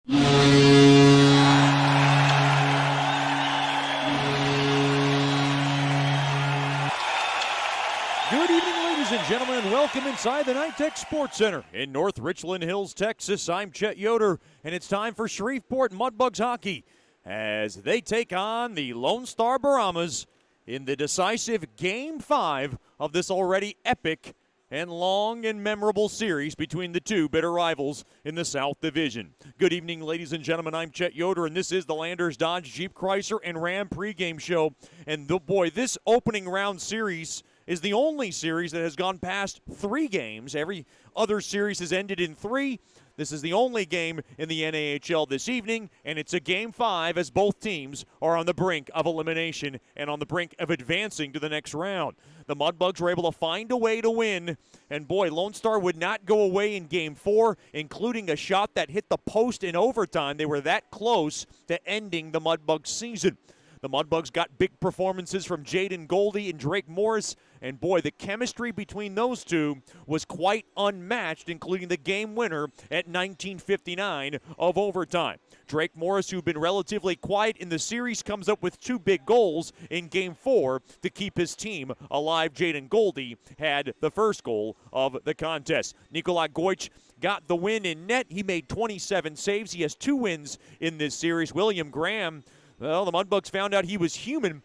Good evening, ladies and gentlemen, and welcome inside the NITEC Sports Center in North Richland Hills, Texas. I'm Chet Yoder, and it's time for Shreveport Mudbugs hockey as they take on the Lone Star Brahmas in the decisive Game 5 of this already epic and long and memorable series between the two bitter rivals in the South Division. Good evening, ladies and gentlemen. I'm Chet Yoder, and this is the Landers Dodge Jeep Chrysler and Ram pregame show. And boy, this opening round series is the only series that has gone past 3 games. Every other series has ended in 3. This is the only game in the NAHL this evening, and it's a Game 5 as both teams are on the brink of elimination and on the brink of advancing to the next round. The Mudbugs were able to find a way to win, and boy, Lone Star would not go away in Game 4, including a shot that hit the post in overtime. They were that close to ending the Mudbugs season. The Mudbugs got big performances from Jaden Goldie and Drake Morris, and boy, the chemistry between those two was quite unmatched, including the game winner at 19:59 of overtime. Drake Morris, who'd been relatively quiet in the series, comes up with 2 big goals in Game 4 to keep his team alive. Jaden Goldie had the first goal of the contest. Nikolai Goich got the win in net. He made 27 saves. He has 2 wins in this series. William Graham, well, the Mudbugs found out he was human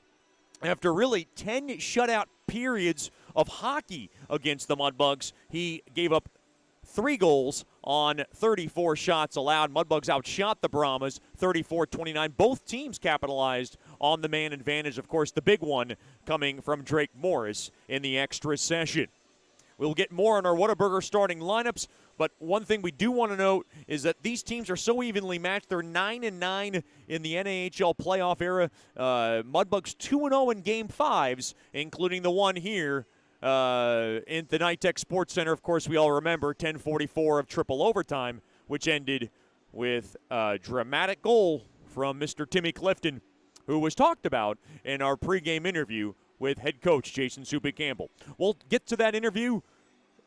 after really 10 shutout periods of hockey against the Mudbugs. He gave up 3 goals on 34 shots allowed. Mudbugs outshot the Brahmas 34-29. Both teams capitalized on the man advantage. Of course, the big one coming from Drake Morris in the extra session. We'll get more on our Whataburger starting lineups, but one thing we do want to note is that these teams are so evenly matched. They're 9-9 in the NAHL playoff era. Mudbugs 2-0 in Game 5s, including the one here in the NITEC Sports Center. Of course, we all remember 10:44 of triple overtime, which ended with a dramatic goal from Mr. Timmy Clifton, who was talked about in our pregame interview with head coach Jason Soupy Campbell. We'll get to that interview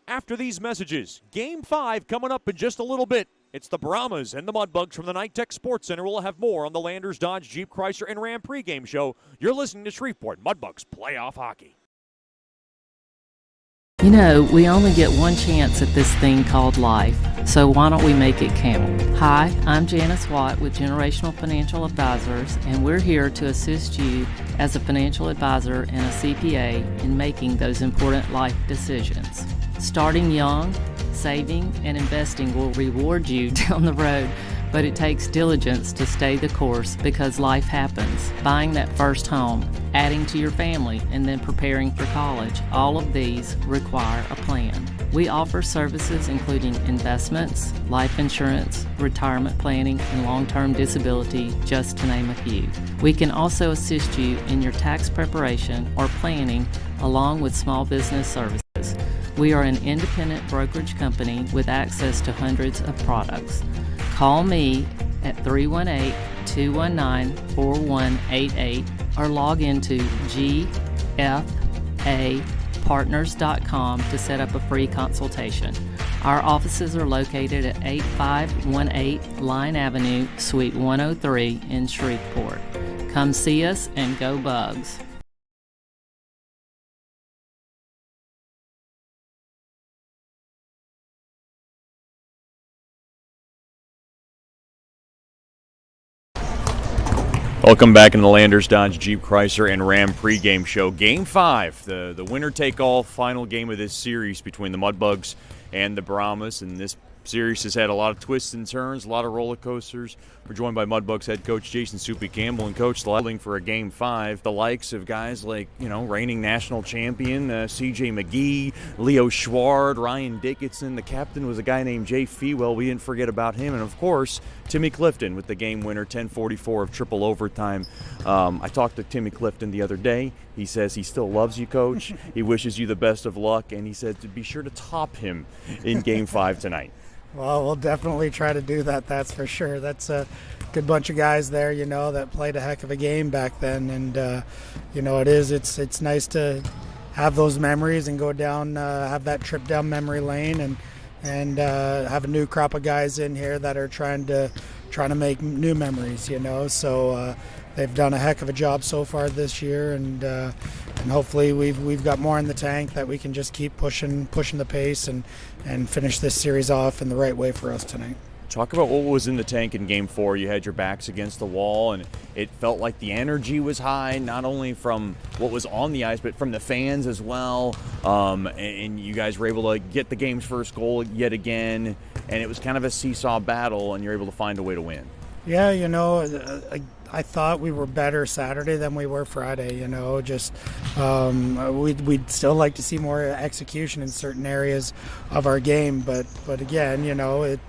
after these messages. Game 5 coming up in just a little bit. It's the Brahmas and the Mudbugs from the NITEC Sports Center. We'll have more on the Landers Dodge Jeep Chrysler and Ram pregame show. You're listening to Shreveport Mudbugs Playoff Hockey. You know, we only get one chance at this thing called life, so why don't we make it count? Hi, I'm Janice Watt with Generational Financial Advisors, and we're here to assist you as a financial advisor and a CPA in making those important life decisions. Starting young, saving, and investing will reward you down the road, but it takes diligence to stay the course because life happens. Buying that first home, adding to your family, and then preparing for college, all of these require a plan. We offer services including investments, life insurance, retirement planning, and long-term disability, just to name a few. We can also assist you in your tax preparation or planning along with small business services. We are an independent brokerage company with access to hundreds of products. Call me at 318-219-4188 or log into gfapartners.com to set up a free consultation. Our offices are located at 8518 Line Avenue, Suite 103 in Shreveport. Come see us and go Bugs. Welcome back in the Landers Dodge Jeep Chrysler and Ram pregame show. Game 5, the winner-take-all final game of this series between the Mudbugs and the Brahmas. And this series has had a lot of twists and turns, a lot of roller coasters. We're joined by Mudbugs head coach Jason Soupy Campbell, and coach settling for a Game 5. The likes of guys like, reigning national champion C.J. McGee, Leo Schward, Ryan Dickinson. The captain was a guy named Jay Fewell. We didn't forget about him. And, of course, Timmy Clifton with the game winner, 10:44 of triple overtime. I talked to Timmy Clifton the other day. He says he still loves you, Coach. He wishes you the best of luck, and he said to be sure to top him in Game 5 tonight. Well, we'll definitely try to do that, that's for sure. That's a good bunch of guys there, that played a heck of a game back then. And, it's nice to have those memories and go down, have that trip down memory lane and have a new crop of guys in here that are trying to trying to make new memories, So they've done a heck of a job so far this year, and hopefully we've got more in the tank that we can just keep pushing the pace and finish this series off in the right way for us tonight. Talk about what was in the tank in Game 4. You had your backs against the wall, and it felt like the energy was high, not only from what was on the ice, but from the fans as well. And you guys were able to get the game's first goal yet again, and it was kind of a seesaw battle, and you're able to find a way to win. Yeah, I thought we were better Saturday than we were Friday. We'd still like to see more execution in certain areas of our game, but again,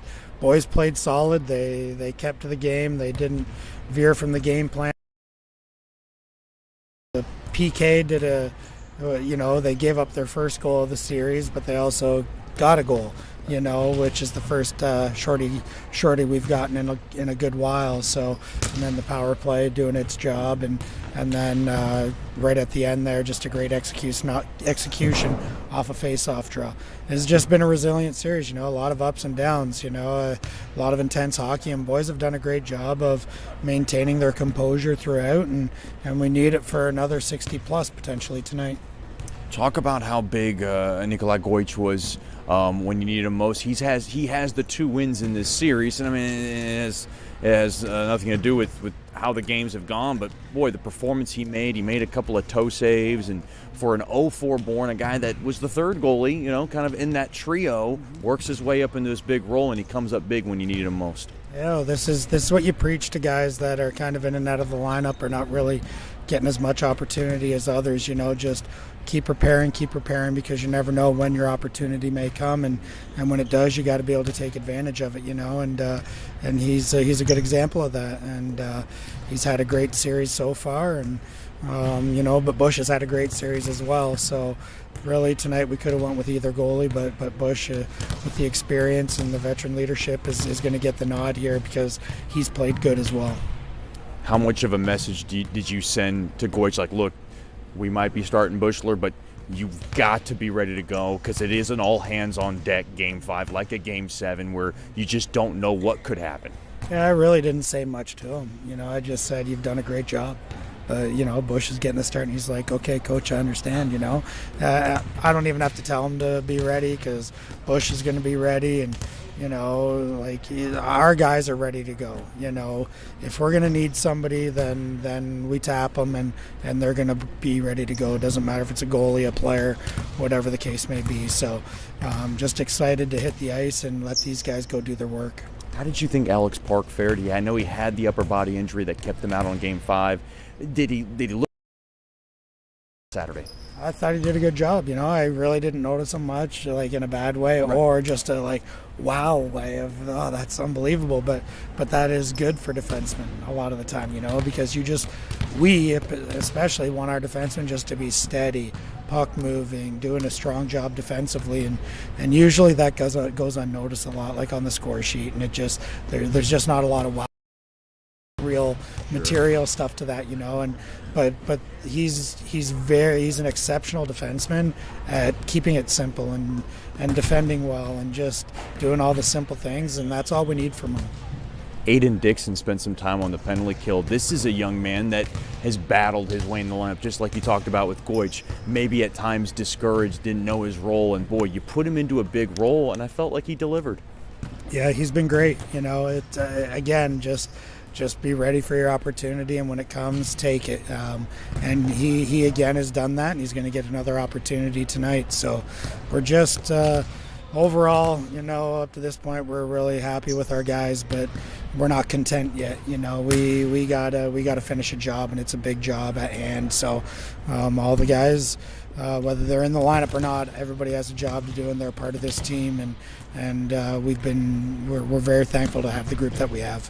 boys played solid. They kept to the game. They didn't veer from the game plan. The PK did they gave up their first goal of the series, but they also got a goal, which is the first shorty we've gotten in a good while. So, and then the power play doing its job, and then right at the end there, just a great execution off a face-off draw. It's just been a resilient series, a lot of ups and downs, a lot of intense hockey, and boys have done a great job of maintaining their composure throughout, and we need it for another 60-plus potentially tonight. Talk about how big Nikolai Goich was when you needed him most. He has the 2 wins in this series, and I mean it has nothing to do with how the games have gone, but boy, the performance he made a couple of toe saves, and for an 04 born, a guy that was the third goalie, kind of in that trio, works his way up into this big role, and he comes up big when you need him most. Yeah, this is what you preach to guys that are kind of in and out of the lineup, or not really getting as much opportunity as others. Just keep preparing, because you never know when your opportunity may come, and when it does, you got to be able to take advantage of it. And he's a good example of that, and he's had a great series so far, and but Bush has had a great series as well. So really tonight we could have went with either goalie, but Bush, with the experience and the veteran leadership, is going to get the nod here because he's played good as well. How much of a message did you send to Goich? Like, look, we might be starting Bushler, but you've got to be ready to go, because it is an all-hands-on-deck Game 5, like a Game 7, where you just don't know what could happen. Yeah, I really didn't say much to him. I just said, you've done a great job. Bush is getting the start, and he's like, okay, coach, I understand, I don't even have to tell him to be ready, because Bush is going to be ready, and our guys are ready to go. If we're going to need somebody, then we tap them, and they're going to be ready to go. It doesn't matter if it's a goalie, a player, whatever the case may be. So just excited to hit the ice and let these guys go do their work. How did you think Alex Park fared? I know he had the upper body injury that kept him out on Game 5. Did he look Saturday? I thought he did a good job. I really didn't notice him much, in a bad way, right, or just a wow way of, oh, that's unbelievable. But that is good for defensemen a lot of the time, because we especially want our defensemen just to be steady, puck moving, doing a strong job defensively, and usually that goes unnoticed a lot, like on the score sheet, and there's just not a lot of wow, real material stuff to that, and but he's an exceptional defenseman at keeping it simple and defending well and just doing all the simple things, and that's all we need from him. Aiden Dixon spent some time on the penalty kill. This is a young man that has battled his way in the lineup, just like you talked about with Goich. Maybe at times discouraged, didn't know his role, and boy, you put him into a big role, and I felt like he delivered. Yeah, he's been great. Again, just be ready for your opportunity, and when it comes, take it. And he again has done that, and he's going to get another opportunity tonight. So we're just overall, up to this point, we're really happy with our guys, but we're not content yet. We gotta finish a job, and it's a big job at hand. So all the guys, whether they're in the lineup or not, everybody has a job to do, and they're a part of this team. And we're very thankful to have the group that we have.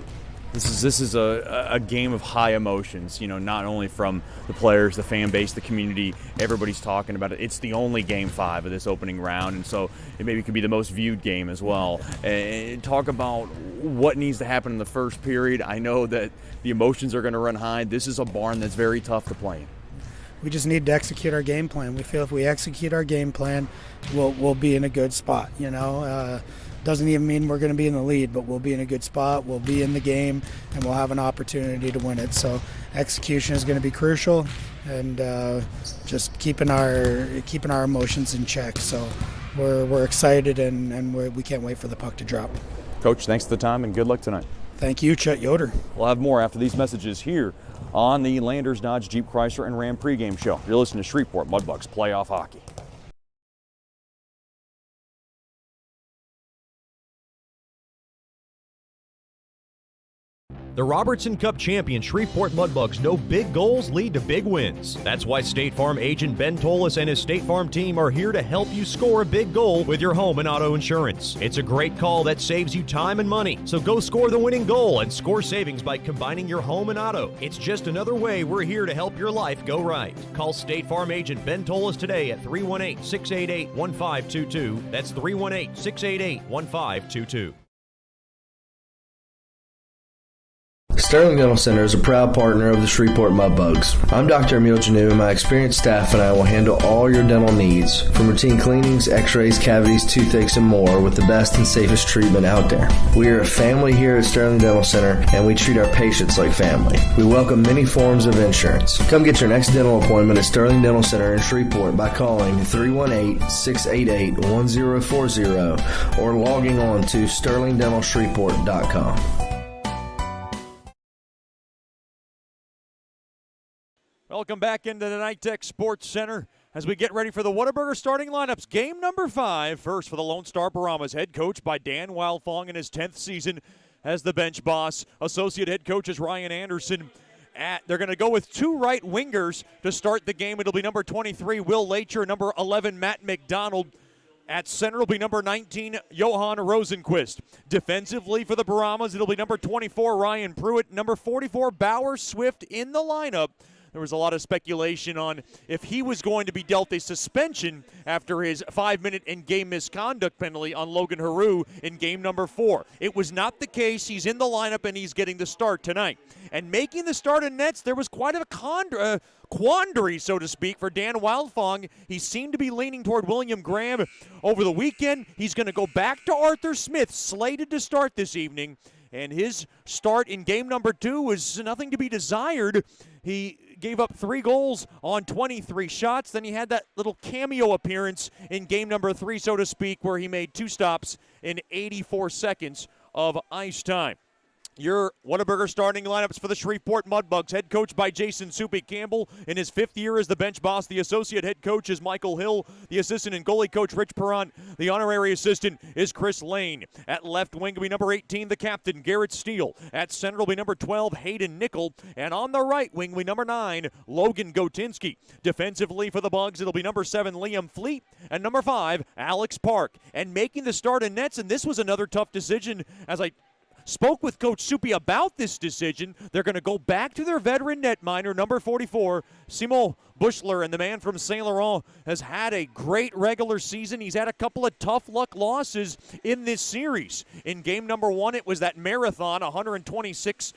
This is a game of high emotions, not only from the players, the fan base, the community, everybody's talking about it. It's the only Game 5 of this opening round, and so it maybe could be the most viewed game as well. And talk about what needs to happen in the first period. I know that the emotions are going to run high. This is a barn that's very tough to play in. We just need to execute our game plan. We feel if we execute our game plan, we'll be in a good spot. doesn't even mean we're going to be in the lead, but we'll be in a good spot. We'll be in the game, and we'll have an opportunity to win it. So execution is going to be crucial, and just keeping our emotions in check. So we're excited, and we can't wait for the puck to drop. Coach, thanks for the time and good luck tonight. Thank you, Chet Yoder. We'll have more after these messages here on the Landers Dodge Jeep Chrysler and Ram pregame show. You're listening to Shreveport Mudbugs Playoff Hockey. The Robertson Cup champion Shreveport Mudbugs know big goals lead to big wins. That's why State Farm agent Ben Tolis and his State Farm team are here to help you score a big goal with your home and auto insurance. It's a great call that saves you time and money. So go score the winning goal and score savings by combining your home and auto. It's just another way we're here to help your life go right. Call State Farm agent Ben Tolis today at 318-688-1522. That's 318-688-1522. Sterling Dental Center is a proud partner of the Shreveport Mudbugs. I'm Dr. Emil Janu, and my experienced staff and I will handle all your dental needs, from routine cleanings, x-rays, cavities, toothaches, and more, with the best and safest treatment out there. We are a family here at Sterling Dental Center, and we treat our patients like family. We welcome many forms of insurance. Come get your next dental appointment at Sterling Dental Center in Shreveport by calling 318-688-1040 or logging on to sterlingdentalshreveport.com. Welcome back into the Nitech Sports Center as we get ready for the Whataburger starting lineups. Game number 5, first for the Lone Star Brahmas, head coach by Dan Wildfong in his 10th season as the bench boss. Associate head coach is Ryan Anderson. They're going to go with 2 right wingers to start the game. It'll be number 23, Will Lacher, number 11, Matt McDonald. At center will be number 19, Johan Rosenquist. Defensively for the Brahmas, it'll be number 24, Ryan Pruitt, number 44, Bauer Swift in the lineup. There was a lot of speculation on if he was going to be dealt a suspension after his 5-minute in-game misconduct penalty on Logan Haru in game number 4. It was not the case. He's in the lineup, and he's getting the start tonight. And making the start in nets, there was quite a quandary, so to speak, for Dan Wildfong. He seemed to be leaning toward William Graham over the weekend. He's going to go back to Arthur Smith, slated to start this evening. And his start in game number 2 was nothing to be desired. He gave up 3 goals on 23 shots. Then he had that little cameo appearance in game number 3, so to speak, where he made 2 stops in 84 seconds of ice time. Your Whataburger starting lineups for the Shreveport Mudbugs. Head coach by Jason Soupy Campbell in his 5th year as the bench boss. The associate head coach is Michael Hill. The assistant and goalie coach Rich Perrant. The honorary assistant is Chris Lane. At left wing will be number 18, the captain, Garrett Steele. At center will be number 12, Hayden Nickel. And on the right wing will be number 9, Logan Gotinsky. Defensively for the Bugs, it'll be number 7, Liam Fleet. And number 5, Alex Park. And making the start in nets, and this was another tough decision as I spoke with Coach Soupy about this decision. They're going to go back to their veteran netminder, number 44, Simon Bushler, and the man from Saint Laurent has had a great regular season. He's had a couple of tough luck losses in this series. In game number 1, it was that marathon, 126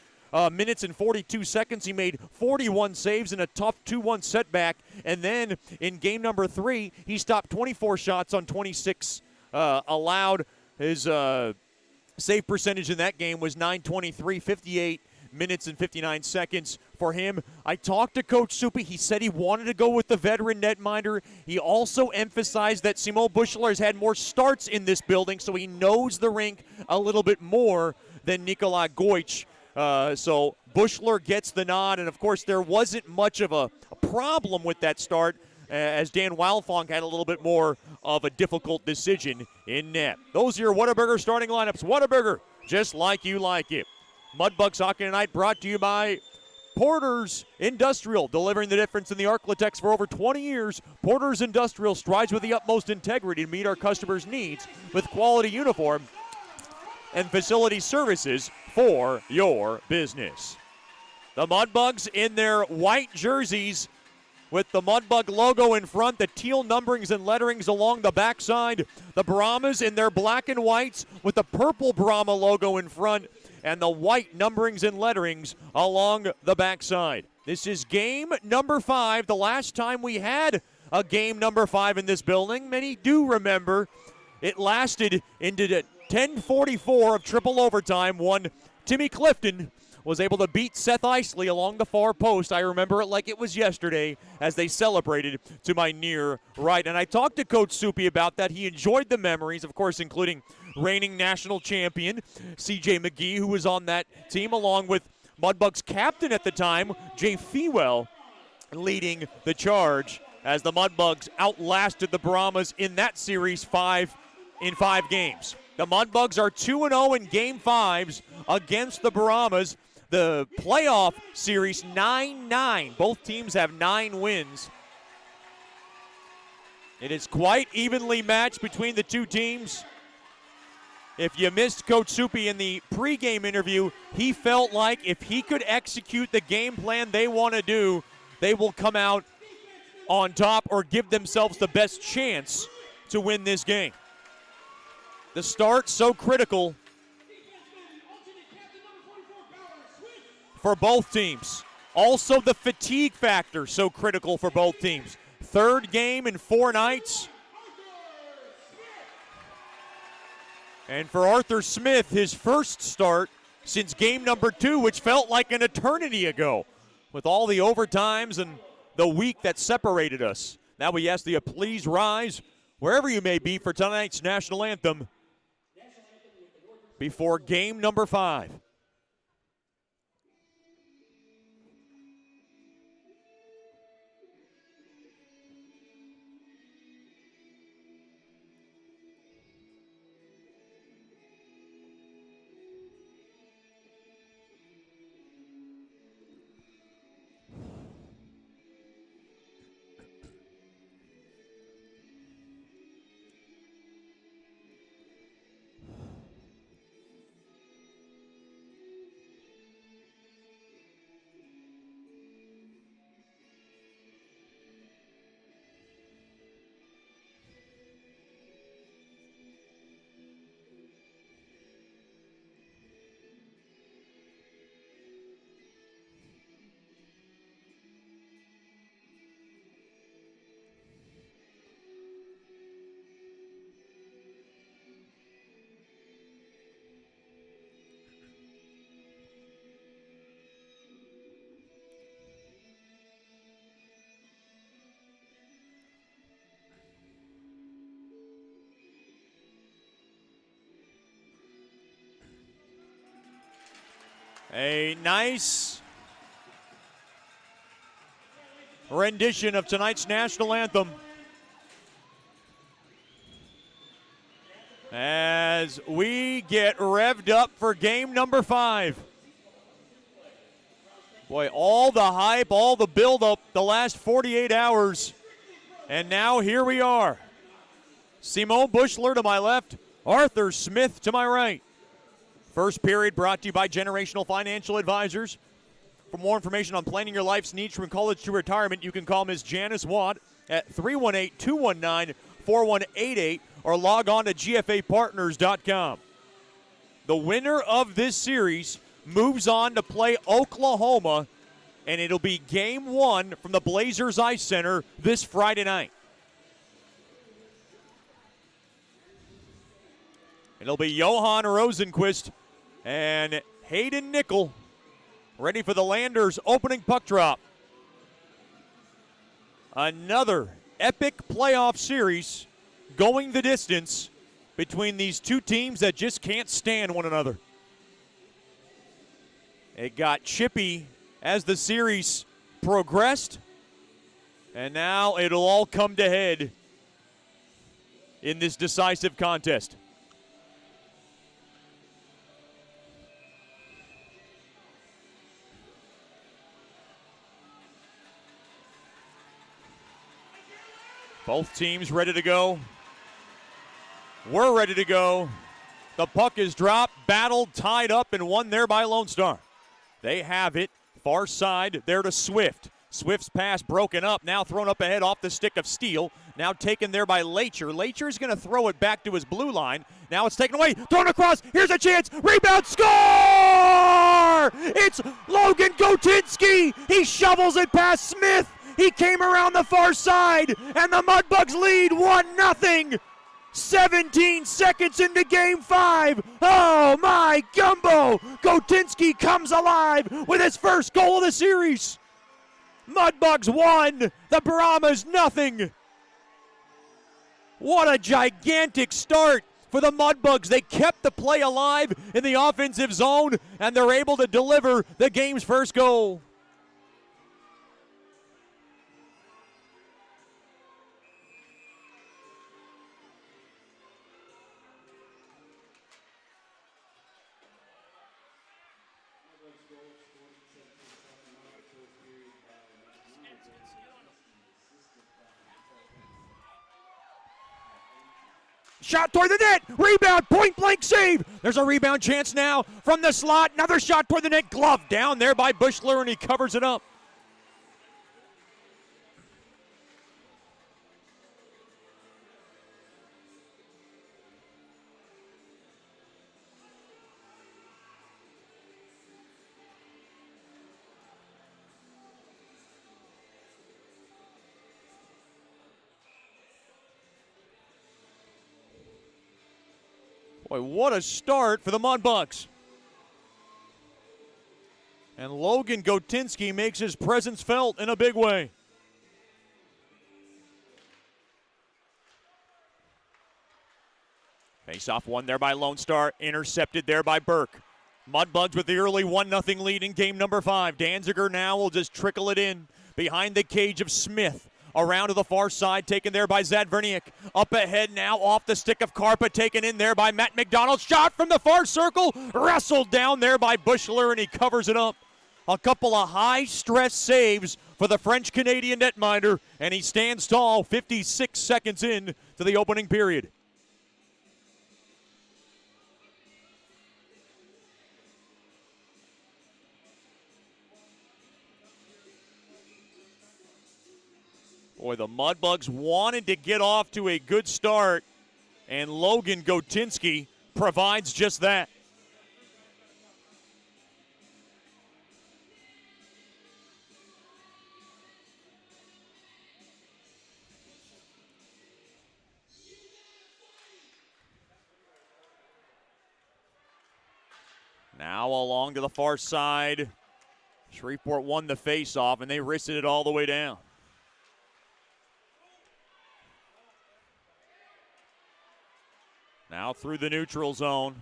minutes and 42 seconds. He made 41 saves in a tough 2-1 setback. And then in game number 3, he stopped 24 shots on 26 allowed. His save percentage in that game was .923, 58 minutes and 59 seconds for him. I talked to Coach Soupy. He said he wanted to go with the veteran netminder. He also emphasized that Simon Bushler has had more starts in this building, so he knows the rink a little bit more than Nikolai Goich. So Bushler gets the nod, and of course there wasn't much of a problem with that start, as Dan Wildfong had a little bit more of a difficult decision in net. Those are your Whataburger starting lineups. Whataburger, just like you like it. Mudbugs Hockey Tonight brought to you by Porter's Industrial, delivering the difference in the Arklatex for over 20 years. Porter's Industrial strives with the utmost integrity to meet our customers' needs with quality uniform and facility services for your business. The Mudbugs in their white jerseys with the Mudbug logo in front, the teal numberings and letterings along the backside. The Brahmas in their black and whites with the purple Brahma logo in front and the white numberings and letterings along the backside. This is game number 5. The last time we had a game number 5 in this building, many do remember, it lasted into 10:44 of triple overtime. One Timmy Clifton was able to beat Seth Isley along the far post. I remember it like it was yesterday as they celebrated to my near right. And I talked to Coach Soupy about that. He enjoyed the memories, of course, including reigning national champion C.J. McGee, who was on that team, along with Mudbugs captain at the time, Jay Fewell, leading the charge as the Mudbugs outlasted the Brahmas in that series 5 games. The Mudbugs are 2-0 in Game 5s against the Brahmas. The playoff series 9-9. Both teams have 9 wins. It is quite evenly matched between the two teams. If you missed Coach Soupy in the pregame interview, he felt like if he could execute the game plan they want to do, they will come out on top or give themselves the best chance to win this game. The start so critical for both teams. Also the fatigue factor so critical for both teams. Third game in 4 nights. And for Arthur Smith, his first start since game number 2, which felt like an eternity ago, with all the overtimes and the week that separated us. Now we ask you to please rise wherever you may be for tonight's national anthem before game number 5. A nice rendition of tonight's national anthem as we get revved up for game number 5. Boy, all the hype, all the build-up the last 48 hours, and now here we are. Simone Bushler to my left, Arthur Smith to my right. First period brought to you by Generational Financial Advisors. For more information on planning your life's needs from college to retirement, you can call Ms. Janice Watt at 318-219-4188 or log on to gfapartners.com. The winner of this series moves on to play Oklahoma, and it'll be game 1 from the Blazers Ice Center this Friday night. It'll be Johan Rosenquist and Hayden Nickel ready for the Landers opening puck drop. Another epic playoff series going the distance between these two teams that just can't stand one another. It got chippy as the series progressed, and now it'll all come to head in this decisive contest. Both teams ready to go. We're ready to go. The puck is dropped, battled, tied up, and won there by Lone Star. They have it. Far side there to Swift. Swift's pass broken up, now thrown up ahead off the stick of Steele. Now taken there by Lacher. Lacher's going to throw it back to his blue line. Now it's taken away, thrown across. Here's a chance. Rebound, score! It's Logan Gotinski. He shovels it past Smith. He came around the far side, and the Mudbugs lead 1-0. 17 seconds into game 5. Oh my gumbo! Gotinski comes alive with his first goal of the series. Mudbugs 1, the Brahmas nothing. What a gigantic start for the Mudbugs. They kept the play alive in the offensive zone, and they're able to deliver the game's first goal. Shot toward the net, rebound, point blank save. There's a rebound chance now from the slot. Another shot toward the net, glove down there by Bushler, and he covers it up. Boy, what a start for the Mudbugs. And Logan Gotinski makes his presence felt in a big way. Face-off won there by Lone Star, intercepted there by Burke. Mudbugs with the early 1-0 lead in game number 5. Danziger now will just trickle it in behind the cage of Smith. Around to the far side, taken there by Zadverniak. Up ahead now, off the stick of Karpa, taken in there by Matt McDonald. Shot from the far circle, wrestled down there by Bushler, and he covers it up. A couple of high-stress saves for the French-Canadian netminder, and he stands tall 56 seconds in to the opening period. Boy, the Mudbugs wanted to get off to a good start, and Logan Gotinski provides just that. Now along to the far side. Shreveport won the face-off, and they wristed it all the way down. Now through the neutral zone.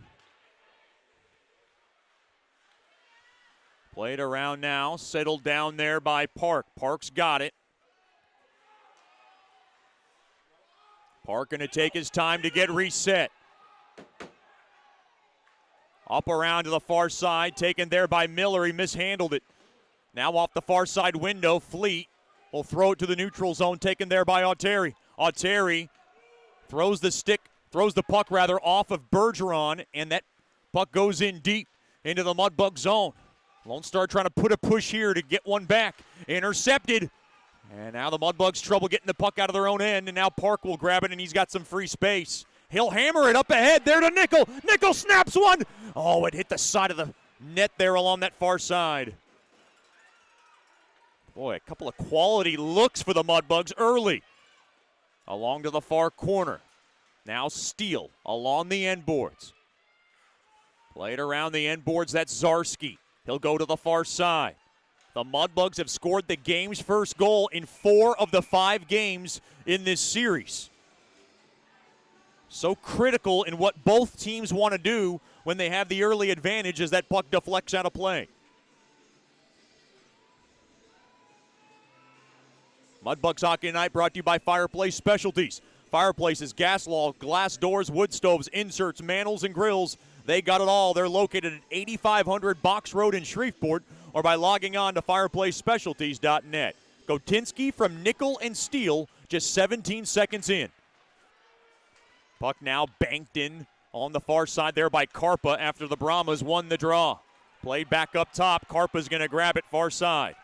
Played around now, settled down there by Park. Park's got it. Park going to take his time to get reset. Up around to the far side, taken there by Miller. He mishandled it. Now off the far side window, Fleet will throw it to the neutral zone, taken there by Auteri. Auteri throws the puck off of Bergeron, and that puck goes in deep into the Mudbug zone. Lone Star trying to put a push here to get one back. Intercepted. And now the Mudbugs trouble getting the puck out of their own end, and now Park will grab it, and he's got some free space. He'll hammer it up ahead there to Nickel. Nickel snaps one. Oh, it hit the side of the net there along that far side. Boy, a couple of quality looks for the Mudbugs early. Along to the far corner. Now Steele along the end boards. Played around the end boards, that's Zarski. He'll go to the far side. The Mudbugs have scored the game's first goal in 4 of the 5 games in this series. So critical in what both teams want to do when they have the early advantage as that puck deflects out of play. Mudbugs Hockey Night brought to you by Fireplace Specialties. Fireplaces, gas log, glass doors, wood stoves, inserts, mantles, and grills. They got it all. They're located at 8500 Box Road in Shreveport or by logging on to fireplacespecialties.net. Gotinski from nickel and steel, just 17 seconds in. Puck now banked in on the far side there by Karpa after the Brahmas won the draw. Played back up top. Karpa's going to grab it far side.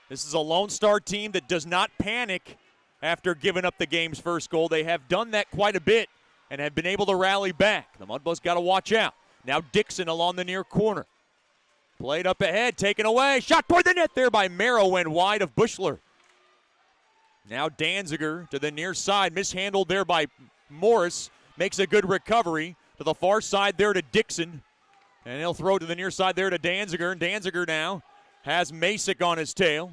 This is a Lone Star team that does not panic after giving up the game's first goal. They have done that quite a bit and have been able to rally back. The Mudbugs got to watch out. Now Dixon along the near corner. Played up ahead, taken away. Shot toward the net there by Merrow, went wide of Bushler. Now Danziger to the near side, mishandled there by Morris. makes a good recovery to the far side there to Dixon. And he'll throw to the near side there to Danziger. And Danziger now has Masick on his tail.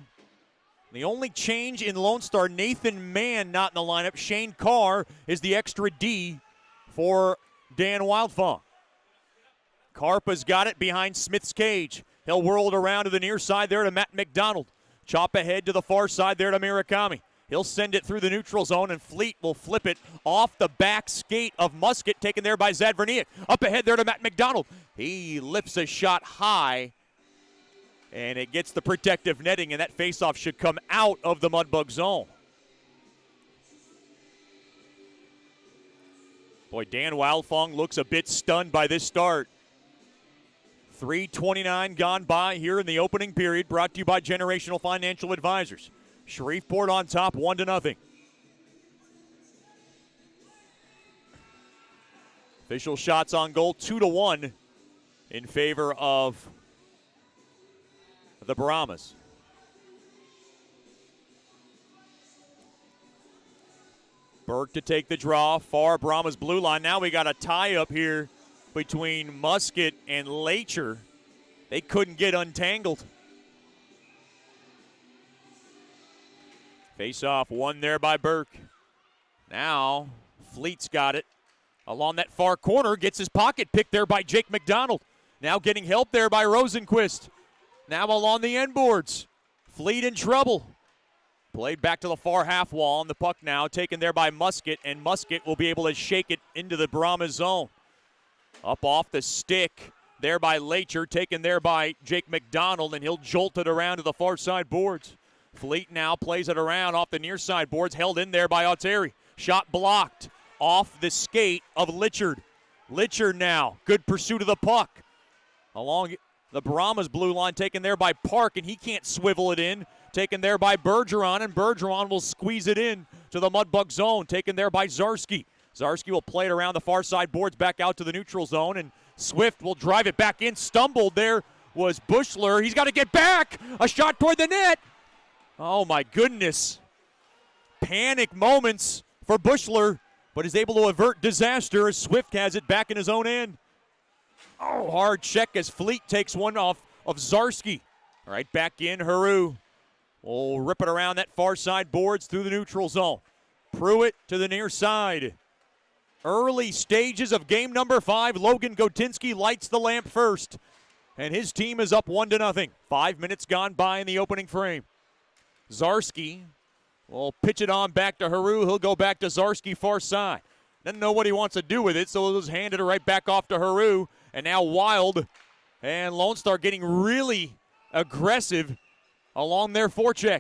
The only change in Lone Star, Nathan Mann not in the lineup. Shane Carr is the extra D for Dan Wildfong. Karpa's got it behind Smith's cage. He'll whirl it around to the near side there to Matt McDonald. Chop ahead to the far side there to Murakami. He'll send it through the neutral zone, and Fleet will flip it off the back skate of Musket, taken there by Zadverniak. Up ahead there to Matt McDonald. He lifts a shot high, and it gets the protective netting, and that faceoff should come out of the Mudbug zone. Boy, Dan Wildfong looks a bit stunned by this start. 3:29 gone by here in the opening period, brought to you by Generational Financial Advisors. Shreveport on top, 1-0. Official shots on goal, 2-1 in favor of the Brahmas. Burke to take the draw, far Brahmas blue line. Now we got a tie up here between Musket and Lacher. They couldn't get untangled. Face-off won there by Burke. Now Fleet's got it. Along that far corner, gets his pocket picked there by Jake McDonald. Now getting help there by Rosenquist. Now along the end boards. Fleet in trouble. Played back to the far half wall, and the puck now taken there by Musket, and Musket will be able to shake it into the Brahmas zone. Up off the stick there by Lacher, taken there by Jake McDonald, and he'll jolt it around to the far side boards. Fleet now plays it around off the near side boards, held in there by Auteri. Shot blocked off the skate of Lichard. Lichard now, good pursuit of the puck. Along the Brahmas blue line, taken there by Park, and he can't swivel it in. Taken there by Bergeron, and Bergeron will squeeze it in to the Mudbug zone. Taken there by Zarski. Zarski will play it around the far side boards back out to the neutral zone, and Swift will drive it back in. Stumbled there was Bushler. He's got to get back. A shot toward the net. Oh, my goodness. Panic moments for Bushler, but is able to avert disaster as Swift has it back in his own end. Oh, hard check as Fleet takes one off of Zarski. Right back in, Haru will rip it around that far side boards through the neutral zone. Pruitt to the near side. Early stages of game number 5. Logan Gotinski lights the lamp first, and his team is up 1-0. 5 minutes gone by in the opening frame. Zarski will pitch it on back to Haru. He'll go back to Zarski far side. Doesn't know what he wants to do with it, so he'll just hand it right back off to Haru. And now Wild and Lone Star getting really aggressive along their forecheck.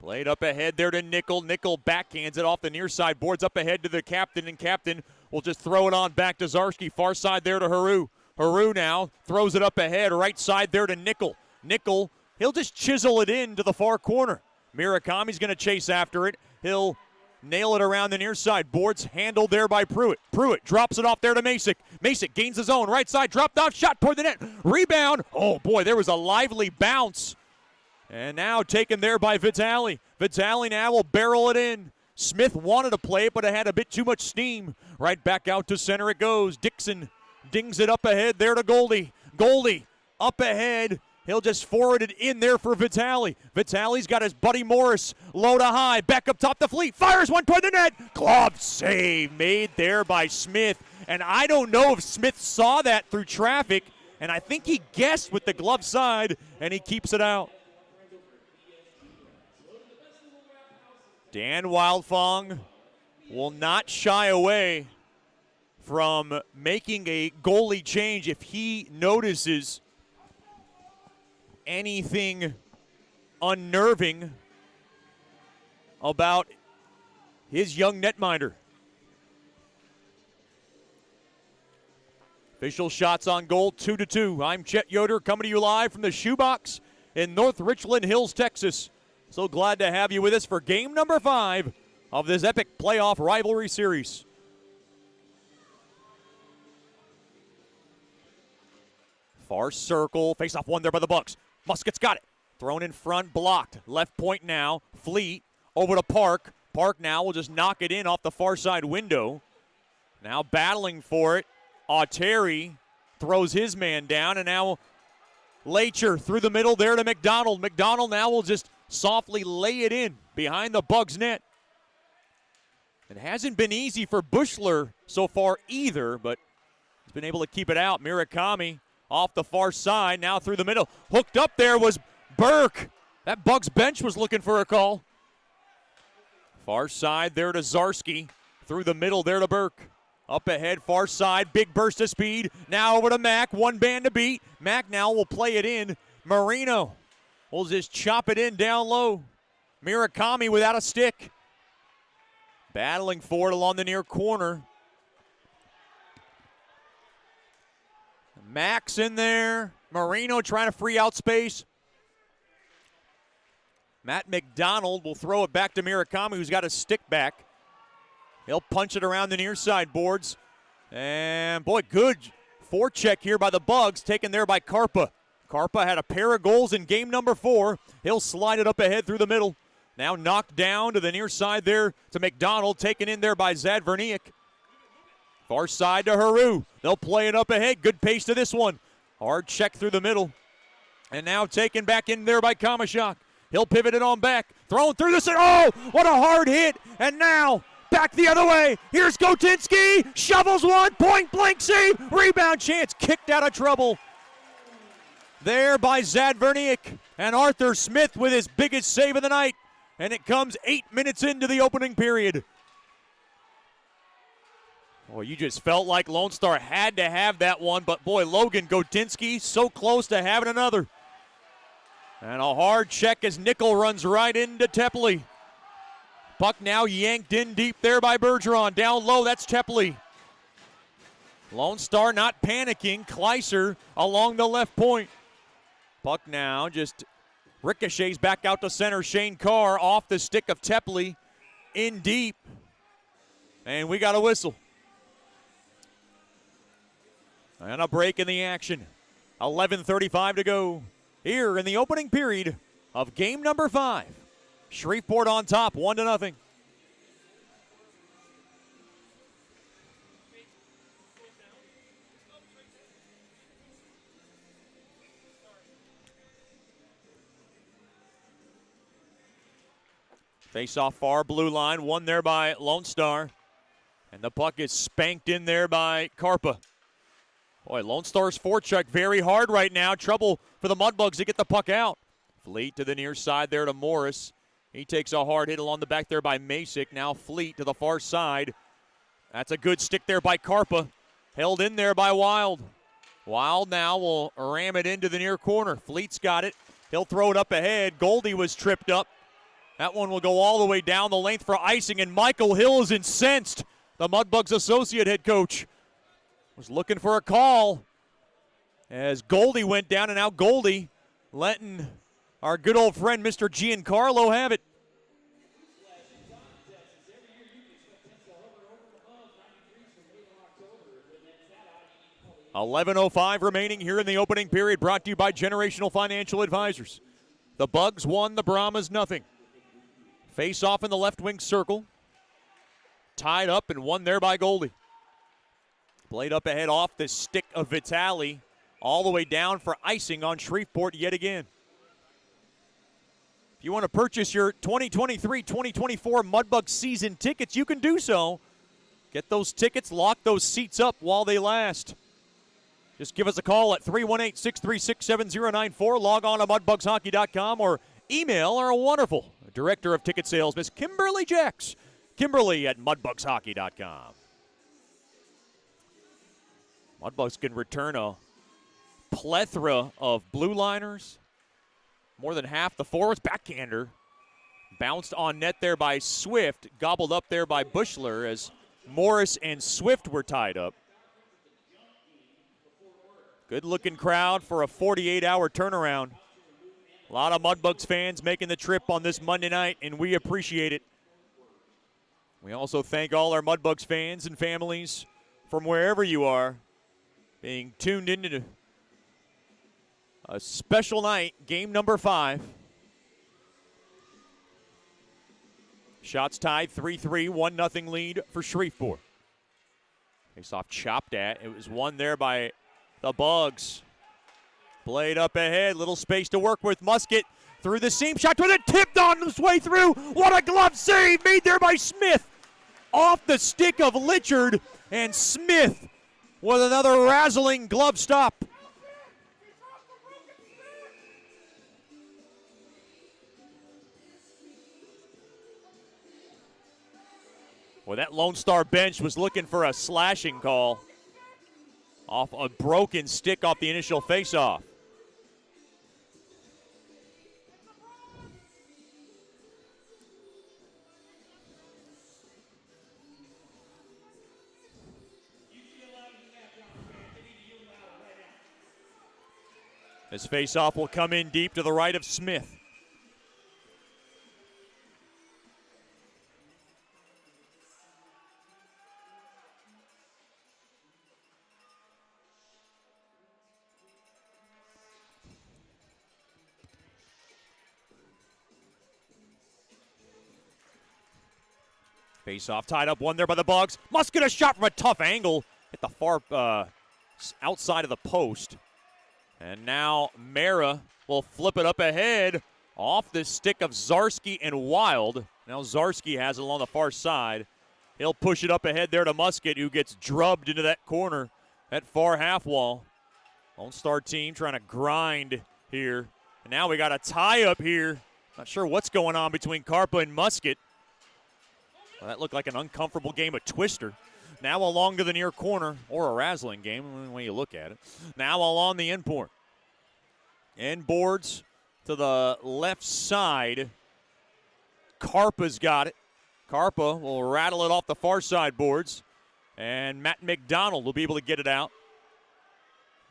Played up ahead there to Nickel. Nickel backhands it off the near side boards up ahead to the captain, and captain will just throw it on back to Zarski. Far side there to Haru. Haru now throws it up ahead, right side there to Nickel. Nickel, he'll just chisel it in to the far corner. Murakami's going to chase after it. He'll nail it around the near side. Boards handled there by Pruitt. Pruitt drops it off there to Masick. Masick gains his own. Right side, dropped off, shot toward the net. Rebound. Oh, boy, there was a lively bounce. And now taken there by Vitale. Vitale now will barrel it in. Smith wanted to play it, but it had a bit too much steam. Right back out to center it goes. Dixon dings it up ahead there to Goldie. Goldie up ahead. He'll just forward it in there for Vitale. Vitale's got his buddy Morris low to high. Back up top to Fleet. Fires one toward the net. Glove save made there by Smith. And I don't know if Smith saw that through traffic. And I think he guessed with the glove side, and he keeps it out. Dan Wildfong will not shy away from making a goalie change if he notices anything unnerving about his young netminder. Official shots on goal, 2-2. I'm Chet Yoder, coming to you live from the Shoebox in North Richland Hills, Texas. So glad to have you with us for game number 5 of this epic playoff rivalry series. Far circle, face-off one there by the Bucks. Musket's got it. Thrown in front, blocked. Left point now. Fleet over to Park. Park now will just knock it in off the far side window. Now battling for it. Auteri throws his man down, and now Lacher through the middle there to McDonald. McDonald now will just softly lay it in behind the Bugs net. It hasn't been easy for Bushler so far either, but he's been able to keep it out. Murakami off the far side, now through the middle. Hooked up there was Burke. That Bugs bench was looking for a call. Far side there to Zarski. Through the middle there to Burke. Up ahead, far side, big burst of speed. Now over to Mack, one band to beat. Mack now will play it in. Marino will just chop it in down low. Murakami without a stick. Battling for it along the near corner. Mack's in there. Marino trying to free out space. Matt McDonald will throw it back to Murakami, who's got a stick back. He'll punch it around the near side boards. And, boy, good forecheck here by the Bugs, taken there by Karpa. Karpa had a pair of goals in game number 4. He'll slide it up ahead through the middle. Now knocked down to the near side there to McDonald, taken in there by Zadverniak. Far side to Haru. They'll play it up ahead. Good pace to this one. Hard check through the middle. And now taken back in there by Kamashak. He'll pivot it on back. Thrown through the center. Oh, what a hard hit. And now back the other way. Here's Gotinski. Shovels one. Point blank save. Rebound chance. Kicked out of trouble. There by Zadverniak. And Arthur Smith with his biggest save of the night. And it comes 8 minutes into the opening period. Boy, you just felt like Lone Star had to have that one. But, boy, Logan Gotinski so close to having another. And a hard check as Nickel runs right into Tepley. Puck now yanked in deep there by Bergeron. Down low, that's Tepley. Lone Star not panicking. Kleiser along the left point. Puck now just ricochets back out to center. Shane Carr off the stick of Tepley. In deep. And we got a whistle. And a break in the action. 11:35 to go. Here in the opening period of game number 5. Shreveport on top, 1-0. Face off far blue line, won there by Lone Star. And the puck is spanked in there by Karpa. Boy, Lone Star's forecheck very hard right now. Trouble for the Mudbugs to get the puck out. Fleet to the near side there to Morris. He takes a hard hit along the back there by Masick. Now Fleet to the far side. That's a good stick there by Karpa. Held in there by Wild. Wild now will ram it into the near corner. Fleet's got it. He'll throw it up ahead. Goldie was tripped up. That one will go all the way down the length for icing, and Michael Hill is incensed. The Mudbugs associate head coach was looking for a call as Goldie went down, and now Goldie letting our good old friend Mr. Giancarlo have it. $11:05 remaining here in the opening period, brought to you by Generational Financial Advisors. The Bugs won, the Brahmas nothing. Face off in the left wing circle. Tied up and won there by Goldie. Played up ahead off the stick of Vitale. All the way down for icing on Shreveport yet again. If you want to purchase your 2023-2024 Mudbug season tickets, you can do so. Get those tickets, lock those seats up while they last. Just give us a call at 318-636-7094. Log on to mudbugshockey.com or email our wonderful Director of Ticket Sales, Miss Kimberly Jacks. Kimberly at mudbugshockey.com. Mudbugs can return a plethora of blue liners. More than half the forwards. Backhander. Bounced on net there by Swift. Gobbled up there by Bushler as Morris and Swift were tied up. Good looking crowd for a 48-hour turnaround. A lot of Mudbugs fans making the trip on this Monday night, and we appreciate it. We also thank all our Mudbugs fans and families from wherever you are being tuned into a special night, game number 5. Shots tied 3-3, 1-0 lead for Shreveport. Face-off chopped at. It was won there by the Bugs. Blade up ahead, little space to work with. Musket through the seam, shot with it, tipped on its way through. What a glove save made there by Smith. Off the stick of Litchard, and Smith with another razzling glove stop. Well, that Lone Star bench was looking for a slashing call off a broken stick off the initial faceoff. This faceoff will come in deep to the right of Smith. Face-off tied up, one there by the Bugs. Must get a shot from a tough angle at the far outside of the post. And now Mara will flip it up ahead off the stick of Zarski and Wild. Now Zarski has it along the far side. He'll push it up ahead there to Musket, who gets drubbed into that corner, that far half wall. Lone Star team trying to grind here. And now we got a tie up here. Not sure what's going on between Carpa and Musket. Well, that looked like an uncomfortable game of Twister. Now along to the near corner, or a razzling game, the way you look at it. Now along the end point. End boards to the left side. Carpa's got it. Carpa will rattle it off the far side boards. And Matt McDonald will be able to get it out.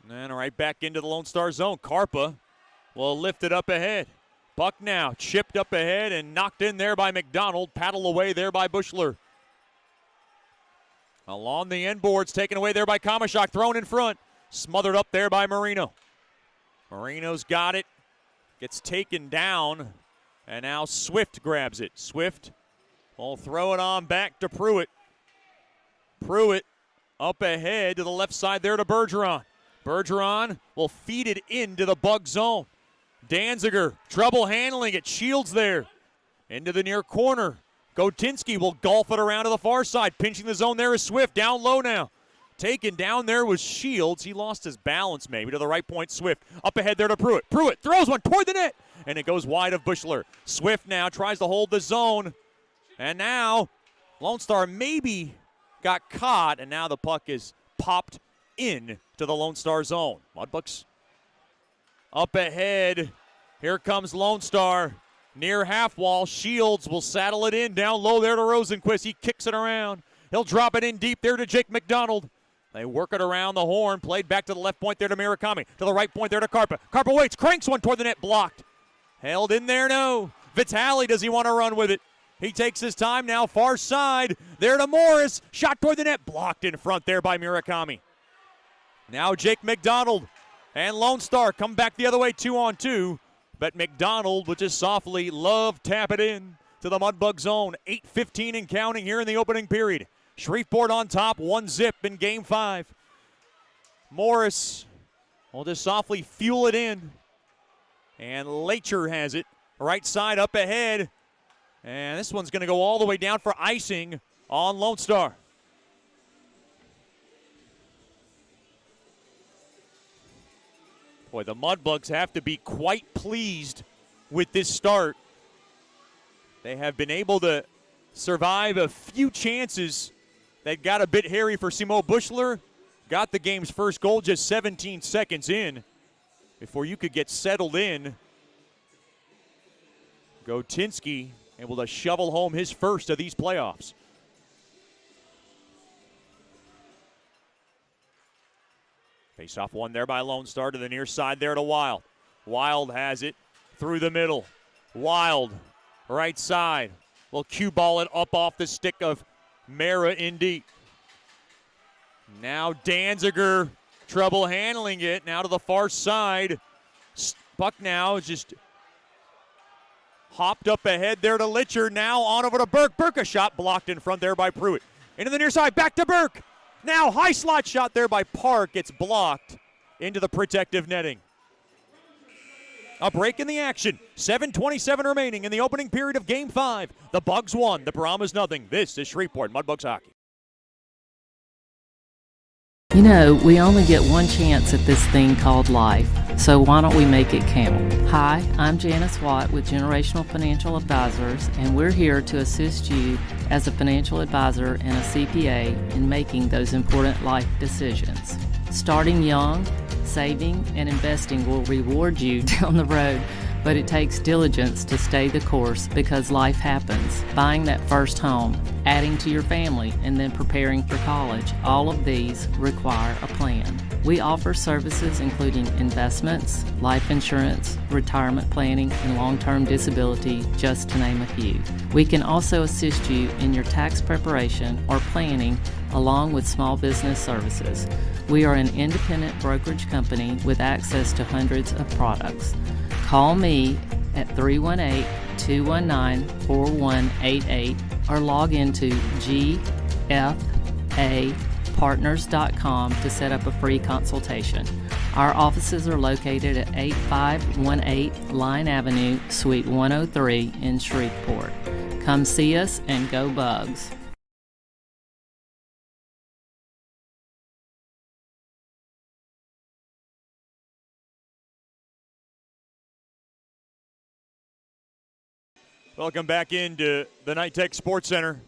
And then right back into the Lone Star zone. Carpa will lift it up ahead. Buck now chipped up ahead and knocked in there by McDonald. Paddle away there by Bushler. Along the end boards, taken away there by Kamashak, thrown in front. Smothered up there by Marino. Marino's got it. Gets taken down. And now Swift grabs it. Swift will throw it on back to Pruitt. Pruitt up ahead to the left side there to Bergeron. Bergeron will feed it into the Bug zone. Danziger, trouble handling it. Shields there. Into the near corner. Gotinski will golf it around to the far side. Pinching the zone there is Swift. Down low now. Taken down there was Shields. He lost his balance maybe to the right point. Swift up ahead there to Pruitt. Pruitt throws one toward the net. And it goes wide of Bushler. Swift now tries to hold the zone. And now Lone Star maybe got caught. And now the puck is popped in to the Lone Star zone. Mudbugs up ahead. Here comes Lone Star. Near half wall, Shields will saddle it in. Down low there to Rosenquist. He kicks it around. He'll drop it in deep there to Jake McDonald. They work it around the horn. Played back to the left point there to Murakami. To the right point there to Carpa. Carpa waits, cranks one toward the net, blocked. Held in there, no. Vitale, does he want to run with it? He takes his time now, far side. There to Morris. Shot toward the net, blocked in front there by Murakami. Now Jake McDonald and Lone Star come back the other way, 2-on-2. But McDonald will just softly tap it in to the Mudbug zone. 8:15 and counting here in the opening period. Shreveport on top, 1-0 in game 5. Morris will just softly fuel it in. And Lacher has it. Right side up ahead. And this one's going to go all the way down for icing on Lone Star. Boy, the Mudbugs have to be quite pleased with this start. They have been able to survive a few chances that got a bit hairy for Simo Bushler. Got the game's first goal just 17 seconds in before you could get settled in. Gotinski able to shovel home his first of these playoffs. Face-off one there by Lone Star to the near side there to Wild. Wild has it through the middle. Wild, right side. Will cue ball it up off the stick of Mara in deep. Now Danziger, trouble handling it. Now to the far side. Puck now is just Hopped up ahead there to Litcher. Now on over to Burke. Burke, a shot blocked in front there by Pruitt. Into the near side, back to Burke. Now high slot shot there by Park. It's blocked into the protective netting. A break in the action. 7:27 remaining in the opening period of Game 5. The Bugs won, the Brahmas nothing. This is Shreveport Mudbugs hockey. You know, we only get one chance at this thing called life, so why don't we make it count? Hi, I'm Janice Watt with Generational Financial Advisors, and we're here to assist you as a financial advisor and a CPA in making those important life decisions. Starting young, saving, and investing will reward you down the road, but it takes diligence to stay the course because life happens. Buying that first home, adding to your family, and then preparing for college, all of these require a plan. We offer services including investments, life insurance, retirement planning, and long-term disability, just to name a few. We can also assist you in your tax preparation or planning along with small business services. We are an independent brokerage company with access to hundreds of products. Call me at 318-219-4188 or log into gfapartners.com to set up a free consultation. Our offices are located at 8518 Line Avenue, Suite 103 in Shreveport. Come see us and go Bugs. Welcome back into the Night Tech Sports Center.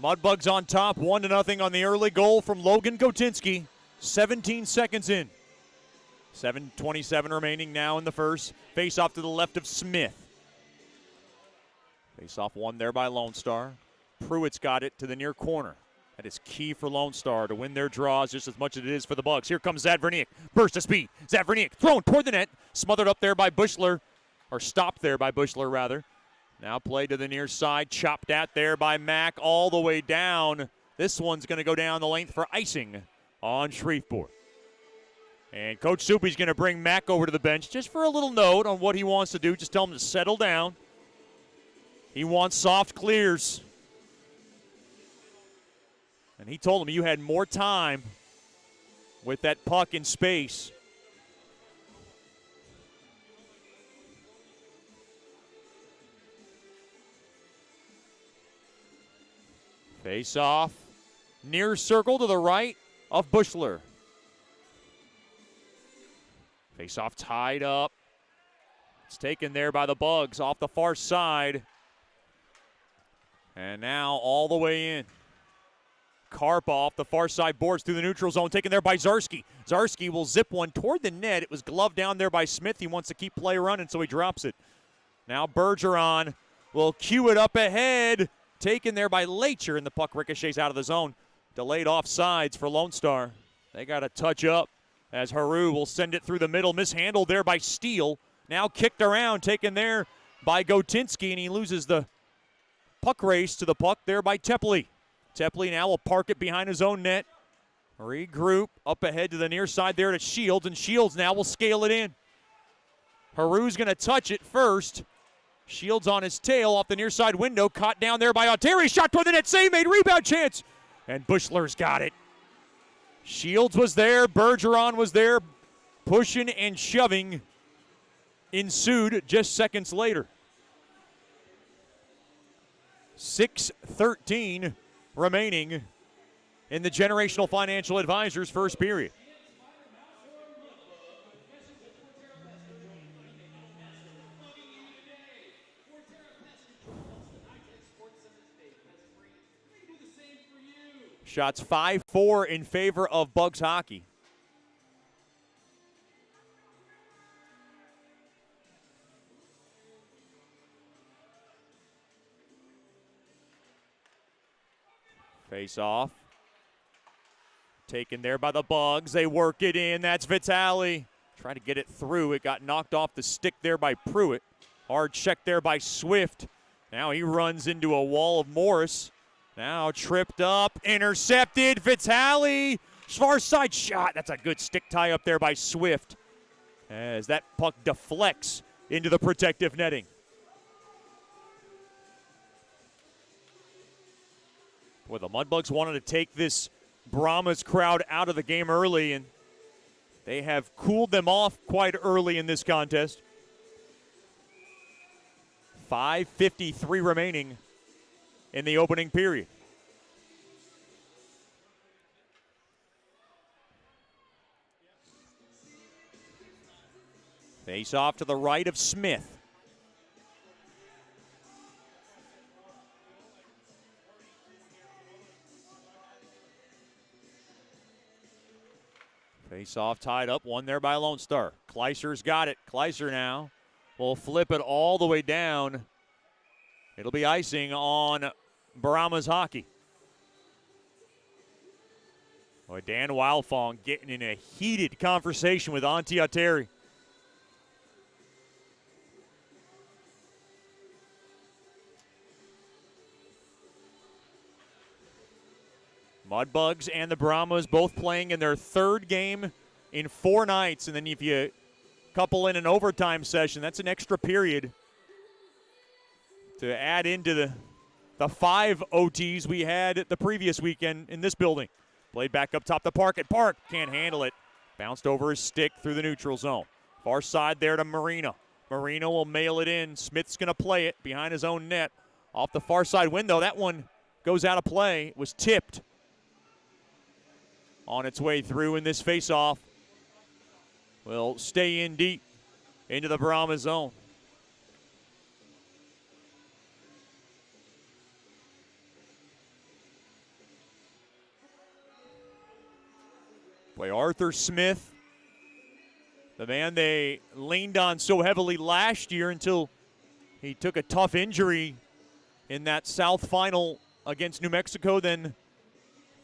Mudbugs on top, 1-0 on the early goal from Logan Kotinski. 17 seconds in. 7:27 remaining now in the first. Face off to the left of Smith. Face off won there by Lone Star. Pruitt's got it to the near corner. That is key for Lone Star to win their draws just as much as it is for the Bugs. Here comes Zadverniak. Burst of speed. Zadverniak thrown toward the net. Smothered up there by Bushler. Or stopped there by Bushler, rather. Now played to the near side. Chopped at there by Mack all the way down. This one's going to go down the length for icing on Shreveport. And Coach Soupy's going to bring Mack over to the bench just for a little note on what he wants to do. Just tell him to settle down. He wants soft clears. And he told him you had more time with that puck in space. Face off, near circle to the right of Bushler. Face off tied up. It's taken there by the Bugs off the far side. And now all the way in. Karp off the far side boards through the neutral zone, taken there by Zarski. Zarski will zip one toward the net. It was gloved down there by Smith. He wants to keep play running, so he drops it. Now Bergeron will cue it up ahead. Taken there by Leitcher, and the puck ricochets out of the zone. Delayed offsides for Lone Star. They got to touch up as Haru will send it through the middle. Mishandled there by Steele. Now kicked around, taken there by Gotinski, and he loses the puck race to the puck there by Tepley. Tepley now will park it behind his own net. Regroup up ahead to the near side there to Shields, and Shields now will scale it in. Haru's going to touch it first. Shields on his tail off the near side window. Caught down there by Altieri. Shot toward the net. Save made. Rebound chance. And Bushler's got it. Shields was there. Bergeron was there. Pushing and shoving ensued just seconds later. 6:13 remaining in the Generational Financial Advisors first period. Shots 5-4 in favor of Bugs hockey. Face off. Taken there by the Bugs. They work it in. That's Vitale. Trying to get it through. It got knocked off the stick there by Pruitt. Hard check there by Swift. Now he runs into a wall of Morris. Now tripped up, intercepted, Vitale, far side shot. That's a good stick tie up there by Swift. as that puck deflects into the protective netting. Boy, the Mudbugs wanted to take this Brahmas crowd out of the game early, and they have cooled them off quite early in this contest. 5:53 remaining in the opening period. Face off to the right of Smith. Face off tied up, one there by Lone Star. Kleiser's got it. Kleiser now will flip it all the way down. It'll be icing on Brahmas hockey. Boy, Dan Wildfong getting in a heated conversation with Antti Atteri. Mudbugs and the Brahmas both playing in their third game in 4 nights. And then if you couple in an overtime session, that's an extra period to add into the 5 OTs we had the previous weekend in this building. Played back up top the park at Park. Can't handle it. Bounced over his stick through the neutral zone. Far side there to Marino. Marino will mail it in. Smith's going to play it behind his own net. Off the far side window. That one goes out of play. It was tipped on its way through, in this face-off will stay in deep into the Brahmas zone. Boy, Arthur Smith, the man they leaned on so heavily last year until he took a tough injury in that South final against New Mexico. Then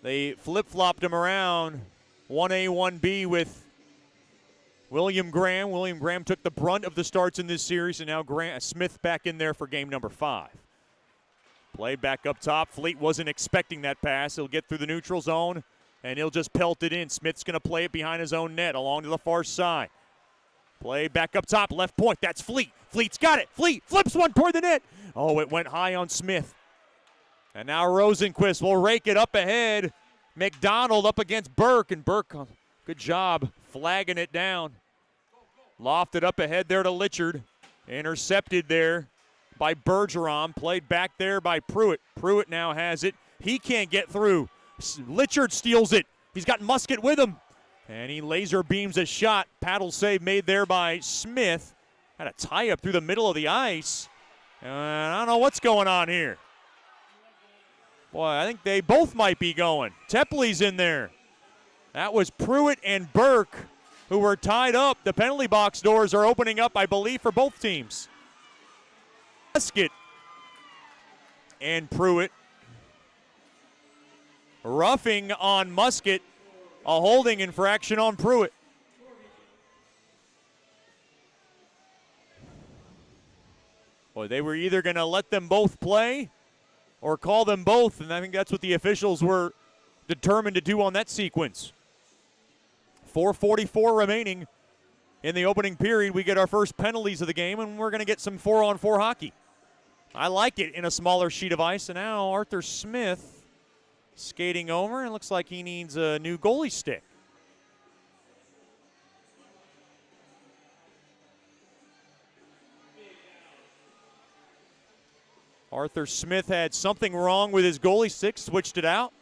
they flip-flopped him around 1A, 1B with William Graham. William Graham took the brunt of the starts in this series, and now Smith back in there for game number 5. Play back up top. Fleet wasn't expecting that pass. He'll get through the neutral zone, and he'll just pelt it in. Smith's going to play it behind his own net along to the far side. Play back up top, left point. That's Fleet. Fleet's got it. Fleet flips one toward the net. Oh, it went high on Smith. And now Rosenquist will rake it up ahead. McDonald up against Burke, and Burke, good job flagging it down. Lofted up ahead there to Litchard. Intercepted there by Bergeron. Played back there by Pruitt. Pruitt now has it. He can't get through. Litchard steals it. He's got Musket with him. And he laser beams a shot. Paddle save made there by Smith. Had a tie-up through the middle of the ice. I don't know what's going on here. Boy, I think they both might be going. Tepley's in there. That was Pruitt and Burke who were tied up. The penalty box doors are opening up, I believe, for both teams. Musket and Pruitt. Roughing on Musket. A holding infraction on Pruitt. Boy, they were either going to let them both play or call them both, and I think that's what the officials were determined to do on that sequence. 4:44 remaining in the opening period. We get our first penalties of the game, and we're going to get some 4-on-4 hockey. I like it in a smaller sheet of ice, and now Arthur Smith skating over. It looks like he needs a new goalie stick. Arthur Smith had something wrong with his goalie stick, switched it out.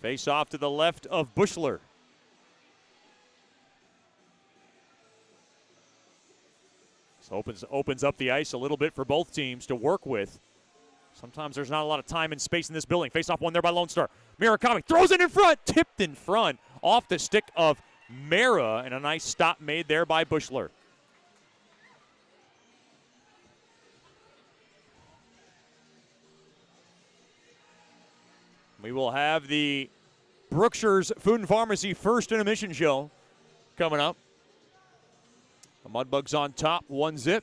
Face off to the left of Bushler. This opens up the ice a little bit for both teams to work with. Sometimes there's not a lot of time and space in this building. Face off one there by Lone Star. Murakami throws it in front, tipped in front, off the stick of Mara, and a nice stop made there by Bushler. We will have the Brookshire's Food and Pharmacy First Intermission Show coming up. The Mudbugs on top, 1-0.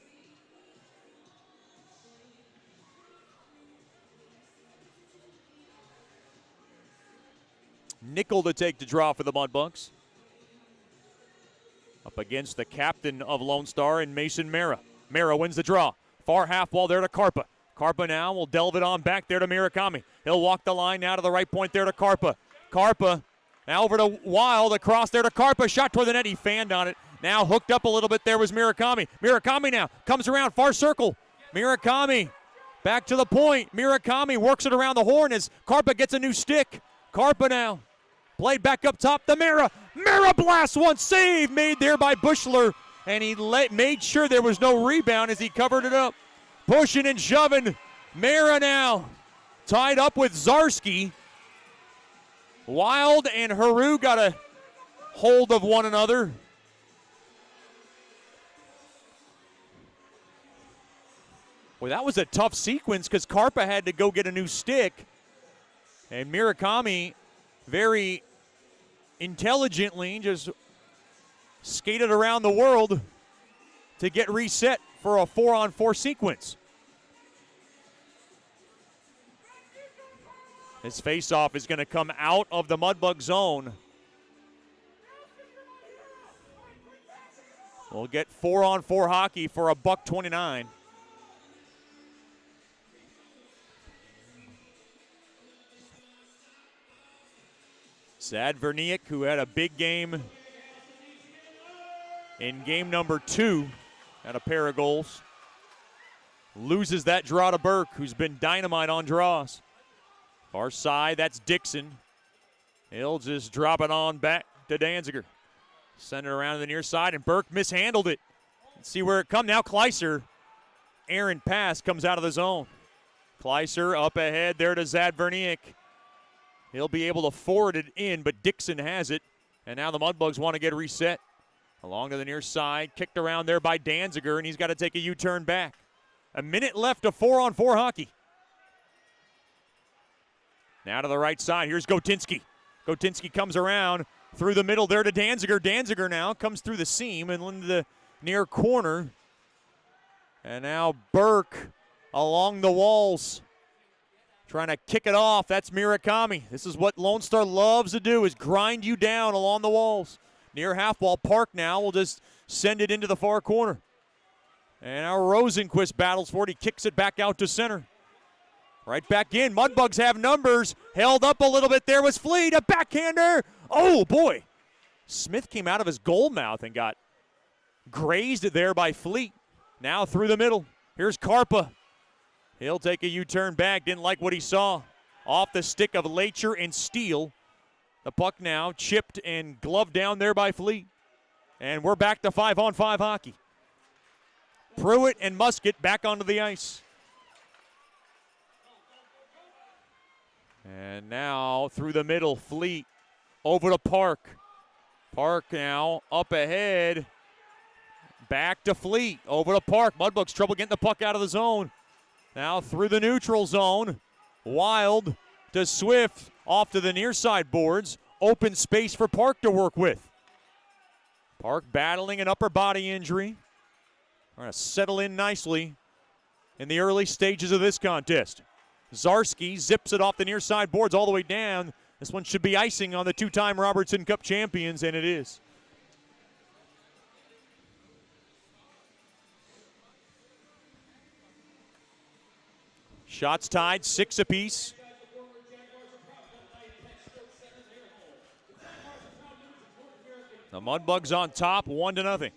Nickel to take the draw for the Mudbugs. Up against the captain of Lone Star and Mason Mara. Mara wins the draw. Far half wall there to Carpa. Carpa now will delve it on back there to Murakami. He'll walk the line now to the right point there to Carpa. Carpa now over to Wild, across there to Carpa. Shot toward the net. He fanned on it. Now hooked up a little bit there was Murakami. Murakami now comes around far circle. Murakami back to the point. Murakami works it around the horn as Carpa gets a new stick. Carpa now played back up top to Mara. Mara blasts one, save made there by Bushler. And he made sure there was no rebound as he covered it up. Pushing and shoving. Mara now tied up with Zarski. Wild and Haru got a hold of one another. Well, that was a tough sequence because Carpa had to go get a new stick. And Murakami very intelligently just skated around the world to get reset for a 4-on-4 sequence. His faceoff is going to come out of the Mudbug zone. We'll get 4-on-4 hockey for $1.29. Sad Verniak, who had a big game in game number 2, had a pair of goals. Loses that draw to Burke, who's been dynamite on draws. Far side, that's Dixon. He'll just drop it on back to Danziger. Send it around to the near side, and Burke mishandled it. Let's see where it comes. Now Kleiser, errant pass comes out of the zone. Kleiser up ahead there to Zad Verniak. He'll be able to forward it in, but Dixon has it. And now the Mudbugs want to get reset. Along to the near side, kicked around there by Danziger, and he's got to take a U-turn back. A minute left of 4-on-4 hockey. Now to the right side, here's Gotinski. Gotinski comes around through the middle there to Danziger. Danziger now comes through the seam and into the near corner. And now Burke along the walls, trying to kick it off. That's Murakami. This is what Lone Star loves to do, is grind you down along the walls. Near half wall, Park now will just send it into the far corner. And now Rosenquist battles for it. He kicks it back out to center. Right back in. Mudbugs have numbers. Held up a little bit there was Fleet. A backhander. Oh, boy. Smith came out of his goal mouth and got grazed there by Fleet. Now through the middle. Here's Carpa. He'll take a U-turn back. Didn't like what he saw. Off the stick of Lacher and Steele. The puck now chipped and gloved down there by Fleet. And we're back to 5-on-5 hockey. Pruitt and Musket back onto the ice. And now through the middle, Fleet over to Park. Park now up ahead. Back to Fleet, over to Park. Mudbugs trouble getting the puck out of the zone. Now through the neutral zone. Wild to Swift, off to the near side boards. Open space for Park to work with. Park battling an upper body injury. Trying to settle in nicely in the early stages of this contest. Zarski zips it off the near side boards all the way down. This one should be icing on the two-time Robertson Cup champions, and it is. Shots tied, 6 apiece. The Mudbugs on top, 1-0.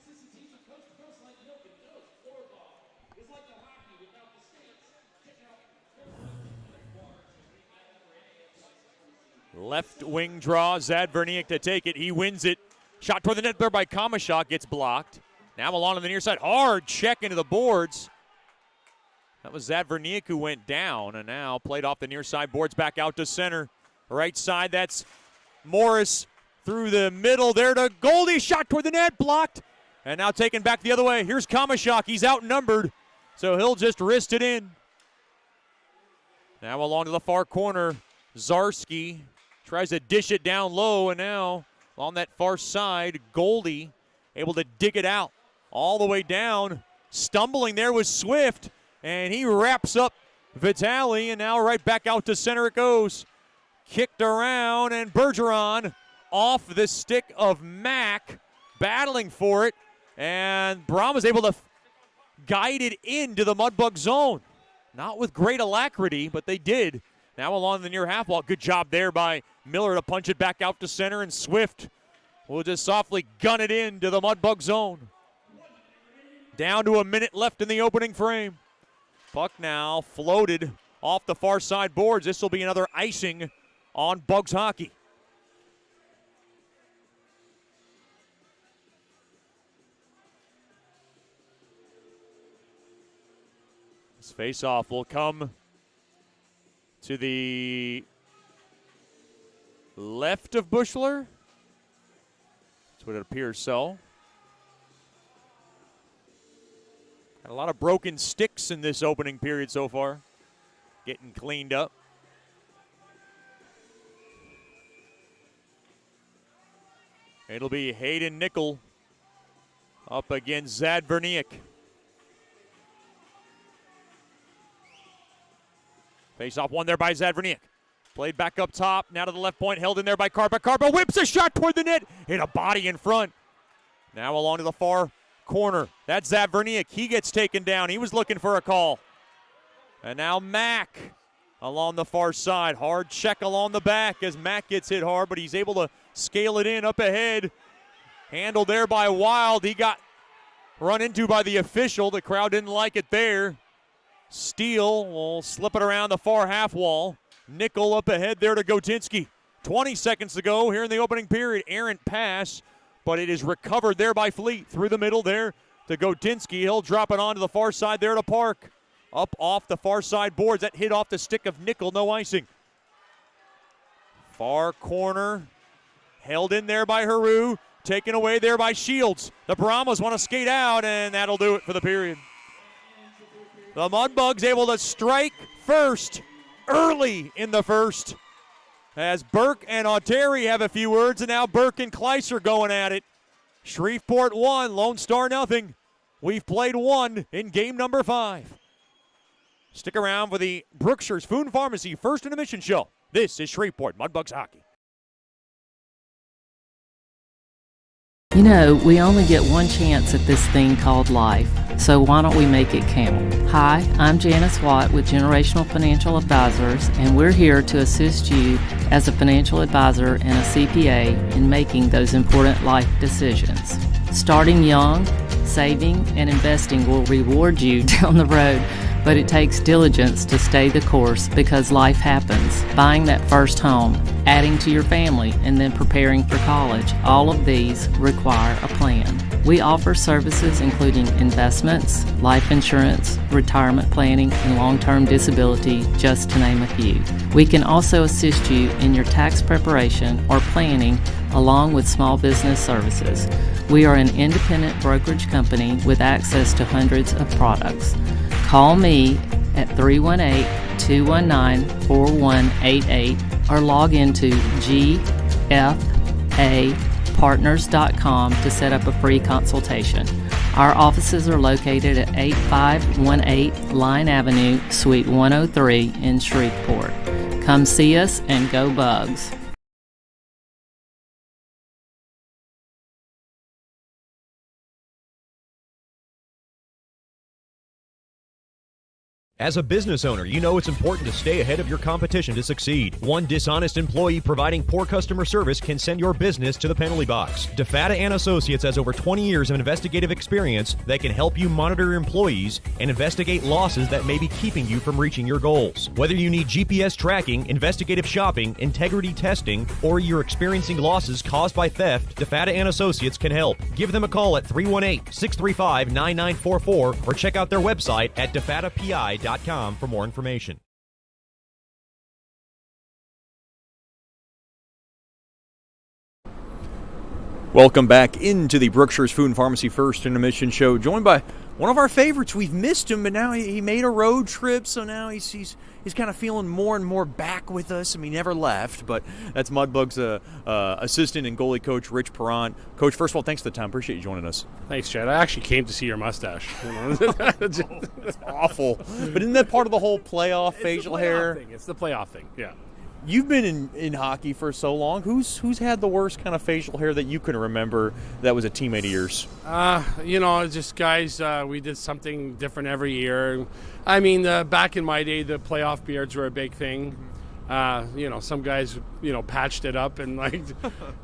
Left wing draw, Zad Verniak to take it. He wins it. Shot toward the net there by Kamashak, gets blocked. Now along to the near side, hard check into the boards. That was Zad Verniak who went down, and now played off the near side boards back out to center. Right side, that's Morris through the middle there to Goldie. Shot toward the net, blocked. And now taken back the other way. Here's Kamashak, he's outnumbered, so he'll just wrist it in. Now along to the far corner, Zarski tries to dish it down low, and now on that far side, Goldie able to dig it out all the way down. Stumbling there was Swift, and he wraps up Vitale, and now right back out to center it goes. kicked around, and Bergeron off the stick of Mack, battling for it, and Brahmas able to guide it into the Mudbug zone. Not with great alacrity, but they did. Now along the near half wall. Good job there by Miller to punch it back out to center, and Swift will just softly gun it into the Mudbug zone. Down to a minute left in the opening frame. Puck now floated off the far side boards. This will be another icing on Bugs hockey. This face-off will come to the left of Bushler. That's what it appears so. Got a lot of broken sticks in this opening period so far. Getting cleaned up. It'll be Hayden Nickel up against Zadverniak. Face-off won there by Zadverniak. Played back up top, now to the left point, held in there by Karpa. Karpa whips a shot toward the net, hit a body in front. Now along to the far corner. That's Zadverniak. He gets taken down. He was looking for a call. And now Mack along the far side. Hard check along the back as Mack gets hit hard, but he's able to scale it in up ahead. Handled there by Wild. He got run into by the official. The crowd didn't like it there. Steele will slip it around the far half wall. Nickel up ahead there to Gotinski. 20 seconds to go here in the opening period. Errant pass, but it is recovered there by Fleet. Through the middle there to Gotinski. He'll drop it onto the far side there to Park. Up off the far side boards. That hit off the stick of Nickel. No icing. Far corner. Held in there by Haru. Taken away there by Shields. The Brahmas want to skate out, and that'll do it for the period. The Mudbugs able to strike first early in the first. As Burke and Auteri have a few words, and now Burke and Kleiser going at it. Shreveport 1, Lone Star nothing. We've played 1 in game number 5. Stick around for the Brookshire's Food Pharmacy First Intermission Show. This is Shreveport Mudbugs Hockey. You know, we only get one chance at this thing called life, so why don't we make it count? Hi, I'm Janice Watt with Generational Financial Advisors, and we're here to assist you as a financial advisor and a CPA in making those important life decisions. Starting young, saving, and investing will reward you down the road, but it takes diligence to stay the course because life happens. Buying that first home, adding to your family, and then preparing for college, all of these require a plan. We offer services including investments, life insurance, retirement planning, and long-term disability, just to name a few. We can also assist you in your tax preparation or planning along with small business services. We are an independent brokerage company with access to hundreds of products. Call me at 318-219-4188 or log into gfapartners.com to set up a free consultation. Our offices are located at 8518 Line Avenue, Suite 103 in Shreveport. Come see us and go Bugs. As a business owner, you know it's important to stay ahead of your competition to succeed. One dishonest employee providing poor customer service can send your business to the penalty box. DeFatta & Associates has over 20 years of investigative experience that can help you monitor your employees and investigate losses that may be keeping you from reaching your goals. Whether you need GPS tracking, investigative shopping, integrity testing, or you're experiencing losses caused by theft, DeFatta & Associates can help. Give them a call at 318-635-9944 or check out their website at defattapi.com for more information. Welcome back into the Brookshire's Food and Pharmacy First Intermission Show, joined by one of our favorites. We've missed him, but now he made a road trip, so now he's kind of feeling more and more back with us. I mean, he never left, but that's Mudbugs assistant and goalie coach Rich Perrant. Coach, first of all, thanks for the time. Appreciate you joining us. Thanks, Chad. I actually came to see your mustache. It's awful. But isn't that part of the whole playoff facial hair? It's the playoff thing, yeah. You've been in hockey for so long. Who's had the worst kind of facial hair that you can remember that was a teammate of yours? Just guys, we did something different every year. I mean, back in my day, the playoff beards were a big thing. Some guys, patched it up and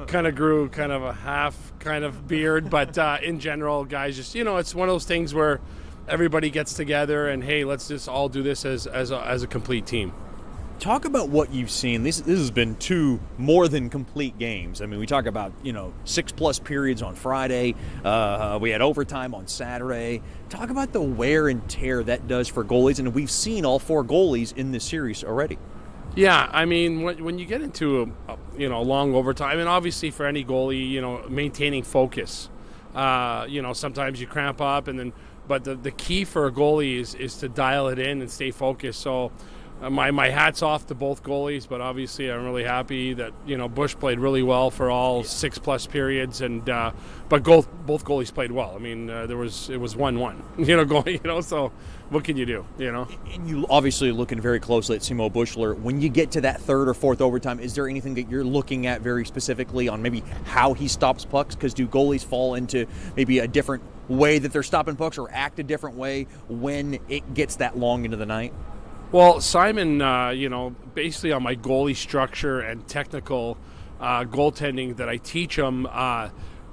kind of grew kind of a half kind of beard. But in general, guys just, it's one of those things where everybody gets together and, hey, let's just all do this as a complete team. Talk about what you've seen. This has been 2 more than complete games. I mean, we talk about, 6+ periods on Friday. We had overtime on Saturday. Talk about the wear and tear that does for goalies, and we've seen all 4 goalies in this series already. Yeah, I mean, when you get into a long overtime, and obviously for any goalie, maintaining focus. Sometimes you cramp up, but the key for a goalie is to dial it in and stay focused. So. My hat's off to both goalies, but obviously I'm really happy that Bush played really well for all 6+ periods, and but both goalies played well. I mean, it was 1-1, going, so what can you do, And you obviously looking very closely at Simo Bushler. When you get to that 3rd or 4th overtime, is there anything that you're looking at very specifically on maybe how he stops pucks? Because do goalies fall into maybe a different way that they're stopping pucks or act a different way when it gets that long into the night? Well, Simon, basically on my goalie structure and technical goaltending that I teach him,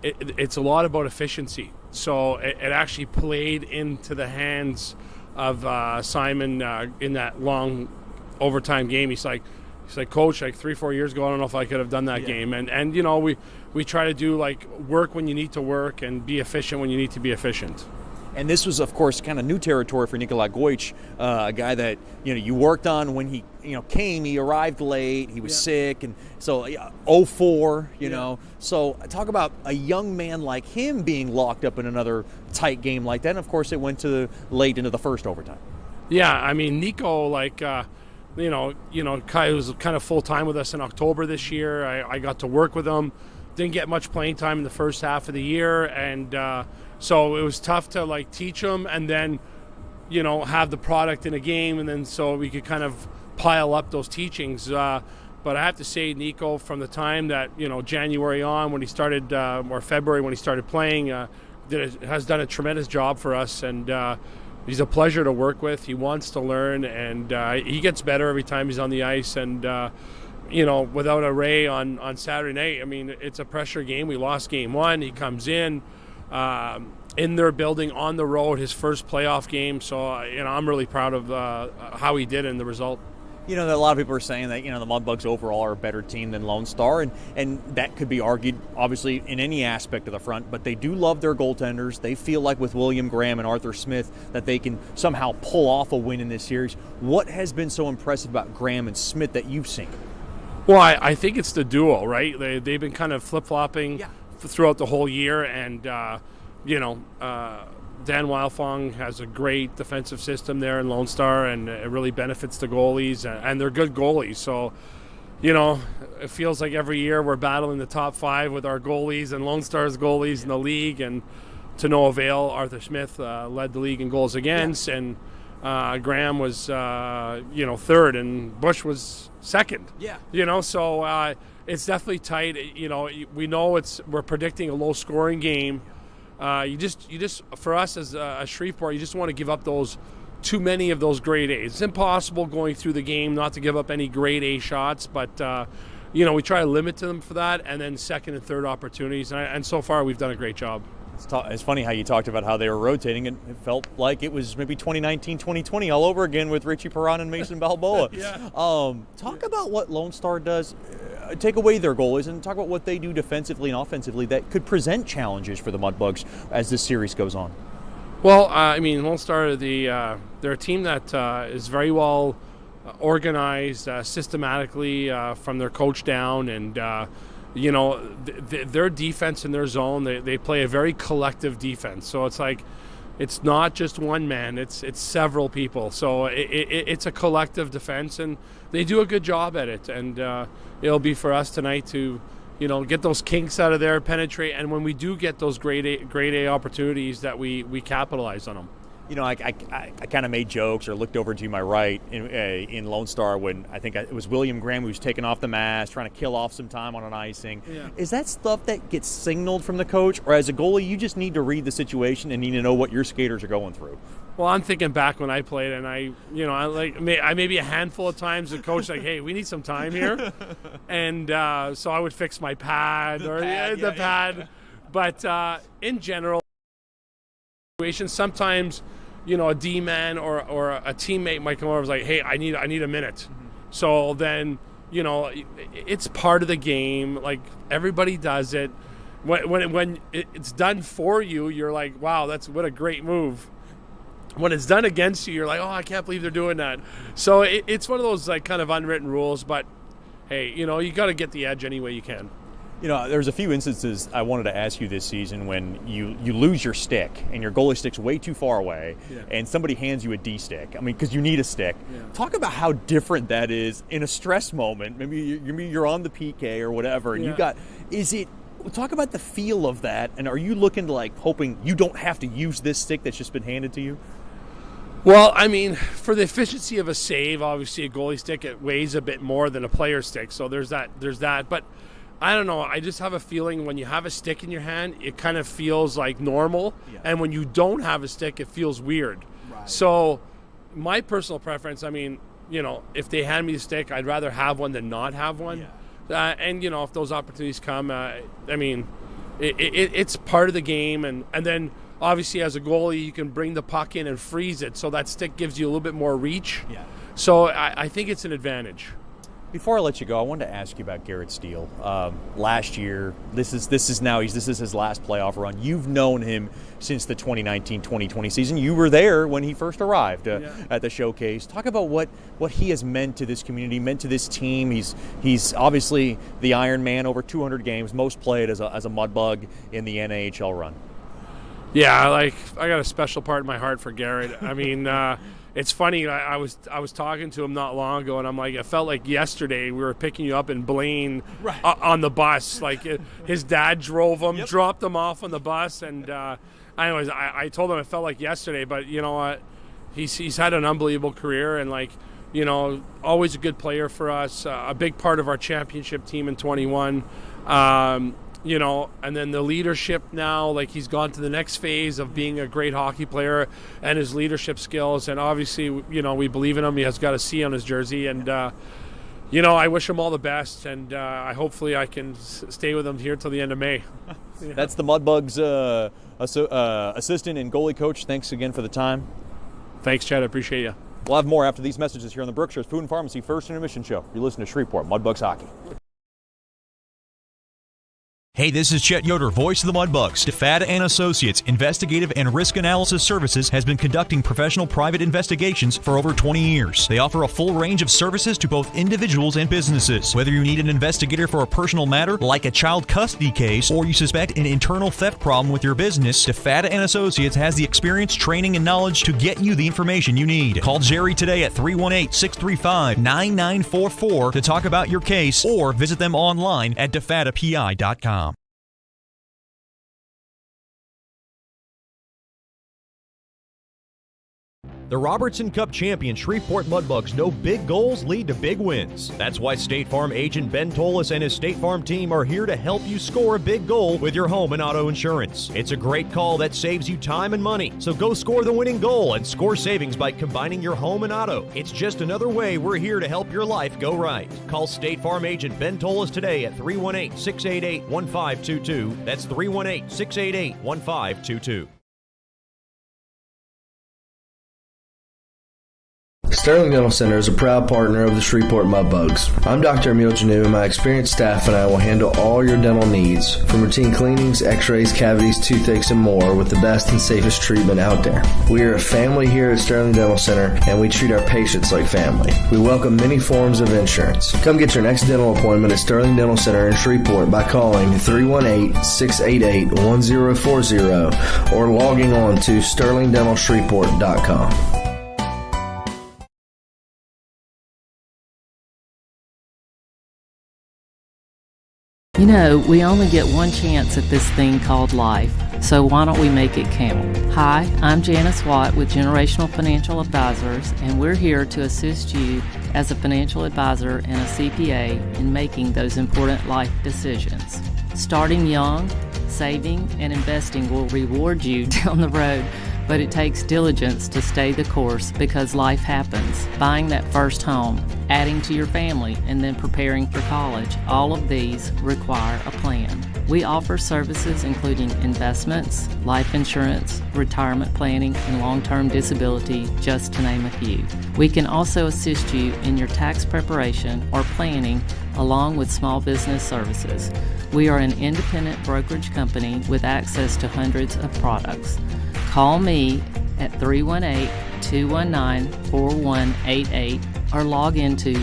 it's a lot about efficiency. So it actually played into the hands of Simon in that long overtime game. He's like, Coach, 3-4 years ago, I don't know if I could have done that game. And we try to do work when you need to work and be efficient when you need to be efficient. And this was, of course, kind of new territory for Nikolai Goich, a guy that you worked on when he came. He arrived late. He was sick, and so 0-4. So talk about a young man like him being locked up in another tight game like that. And of course, it went to late into the first overtime. Yeah, I mean Nico, Kai was kind of full time with us in October this year. I got to work with him. Didn't get much playing time in the first half of the year, and so it was tough to teach him and then have the product in a game, and then so we could kind of pile up those teachings. But I have to say, Nico, from the time that January on when he started, or February when he started playing, has done a tremendous job for us, and he's a pleasure to work with. He wants to learn, and he gets better every time he's on the ice. And without a Ray on Saturday night, I mean, it's a pressure game. We lost game 1. He comes in their building on the road, his first playoff game. So, I'm really proud of how he did in the result. A lot of people are saying that, the Mudbugs overall are a better team than Lone Star, and that could be argued, obviously, in any aspect of the front, but they do love their goaltenders. They feel like with William Graham and Arthur Smith that they can somehow pull off a win in this series. What has been so impressive about Graham and Smith that you've seen? Well, I think it's the duo, right? They've been kind of flip-flopping throughout the whole year, and, Dan Wildfong has a great defensive system there in Lone Star, and it really benefits the goalies, and they're good goalies. So, it feels like every year we're battling the top 5 with our goalies and Lone Star's goalies in the league, and to no avail. Arthur Smith led the league in goals against, and Graham was, 3rd, and Bush was 2nd. Yeah. So it's definitely tight. We know we're predicting a low-scoring game. You just for us as a Shreveport, you just want to give up too many of those grade A's. It's impossible going through the game not to give up any grade A shots, but we try to limit them for that, and then second and third opportunities, and so far we've done a great job. It's funny how you talked about how they were rotating, and it felt like it was maybe 2019, 2020 all over again with Richie Perron and Mason Balboa. Yeah. Talk about what Lone Star does. Take away their goalies and talk about what they do defensively and offensively that could present challenges for the Mudbugs as this series goes on. Well, Lone Star, they're a team that is very well organized systematically from their coach down, and their defense in their zone, they play a very collective defense. So it's not just one man, it's several people. So it's a collective defense, and they do a good job at it. And it'll be for us tonight to get those kinks out of there, penetrate, and when we do get those grade A opportunities, that we capitalize on them. I kind of made jokes or looked over to my right in Lone Star when I think it was William Graham who was taking off the mask, trying to kill off some time on an icing. Yeah. Is that stuff that gets signaled from the coach, or as a goalie, you just need to read the situation and need to know what your skaters are going through? Well, I'm thinking back when I played, and I maybe a handful of times the coach like, hey, we need some time here, and so I would fix my pad the pad. But in general, sometimes, a D-man or a teammate might come over and say, hey, I need a minute. Mm-hmm. So then, it's part of the game. Like, everybody does it. When it's done for you, you're like, wow, what a great move. When it's done against you, you're like, oh, I can't believe they're doing that. So it's one of those like kind of unwritten rules. But hey, you got to get the edge any way you can. There's a few instances I wanted to ask you this season when you lose your stick and your goalie stick's way too far away, and somebody hands you a D stick. I mean, because you need a stick. Yeah. Talk about how different that is in a stress moment. Maybe you're on the PK or whatever, and talk about the feel of that. And are you looking to hoping you don't have to use this stick that's just been handed to you? Well, I mean, for the efficiency of a save, obviously a goalie stick, it weighs a bit more than a player stick. So there's that. But I don't know. I just have a feeling when you have a stick in your hand, it kind of feels like normal. Yeah. And when you don't have a stick, it feels weird. Right. So my personal preference, I mean, if they hand me a stick, I'd rather have one than not have one. Yeah. And, if those opportunities come, I mean, it's part of the game. And then obviously as a goalie, you can bring the puck in and freeze it. So that stick gives you a little bit more reach. Yeah. So I think it's an advantage. Before I let you go, I wanted to ask you about Garrett Steele. Last year, this is his last playoff run. You've known him since the 2019-2020 season. You were there when he first arrived at the showcase. Talk about what he has meant to this community, meant to this team. He's obviously the Iron Man, over 200 games, most played as a Mudbug in the NAHL run. Yeah, I got a special part in my heart for Garrett. I mean, it's funny. I was talking to him not long ago, and I'm like, it felt like yesterday we were picking you up in Blaine on the bus. Like his dad drove him, dropped him off on the bus, and anyways, I told him it felt like yesterday. But you know what? He's had an unbelievable career, and always a good player for us. A big part of our championship team in 21. And then the leadership now, he's gone to the next phase of being a great hockey player and his leadership skills. And obviously, we believe in him. He has got a C on his jersey. And, I wish him all the best. And hopefully I can stay with him here till the end of May. Yeah. That's the Mudbugs assistant and goalie coach. Thanks again for the time. Thanks, Chad. I appreciate you. We'll have more after these messages here on the Brookshire's Food and Pharmacy First Intermission Show. You're listening to Shreveport Mudbugs Hockey. Hey, this is Chet Yoder, voice of the Mudbugs. DeFada and Associates Investigative and Risk Analysis Services has been conducting professional private investigations for over 20 years. They offer a full range of services to both individuals and businesses. Whether you need an investigator for a personal matter like a child custody case or you suspect an internal theft problem with your business, DeFada and Associates has the experience, training, and knowledge to get you the information you need. Call Jerry today at 318-635-9944 to talk about your case or visit them online at defadapi.com. The Robertson Cup champion Shreveport Mudbugs know big goals lead to big wins. That's why State Farm agent Ben Tolis and his State Farm team are here to help you score a big goal with your home and auto insurance. It's a great call that saves you time and money. So go score the winning goal and score savings by combining your home and auto. It's just another way we're here to help your life go right. Call State Farm agent Ben Tolis today at 318-688-1522. That's 318-688-1522. Sterling Dental Center is a proud partner of the Shreveport Mudbugs. I'm Dr. Emil Janu, and my experienced staff and I will handle all your dental needs, from routine cleanings, x-rays, cavities, toothaches, and more, with the best and safest treatment out there. We are a family here at Sterling Dental Center, and we treat our patients like family. We welcome many forms of insurance. Come get your next dental appointment at Sterling Dental Center in Shreveport by calling 318-688-1040 or logging on to sterlingdentalshreveport.com. You know, we only get one chance at this thing called life, so why don't we make it count? Hi, I'm Janice Watt with Generational Financial Advisors, and we're here to assist you as a financial advisor and a CPA in making those important life decisions. Starting young, saving, and investing will reward you down the road, but it takes diligence to stay the course because life happens. Buying that first home, adding to your family, and then preparing for college, all of these require a plan. We offer services including investments, life insurance, retirement planning, and long-term disability, just to name a few. We can also assist you in your tax preparation or planning along with small business services. We are an independent brokerage company with access to hundreds of products. Call me at 318-219-4188 or log into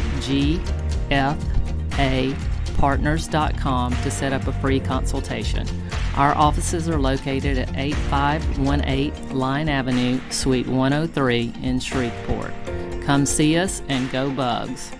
gfapartners.com to set up a free consultation. Our offices are located at 8518 Line Avenue, Suite 103 in Shreveport. Come see us and go Bugs.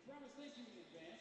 Brahmas, thank you in advance.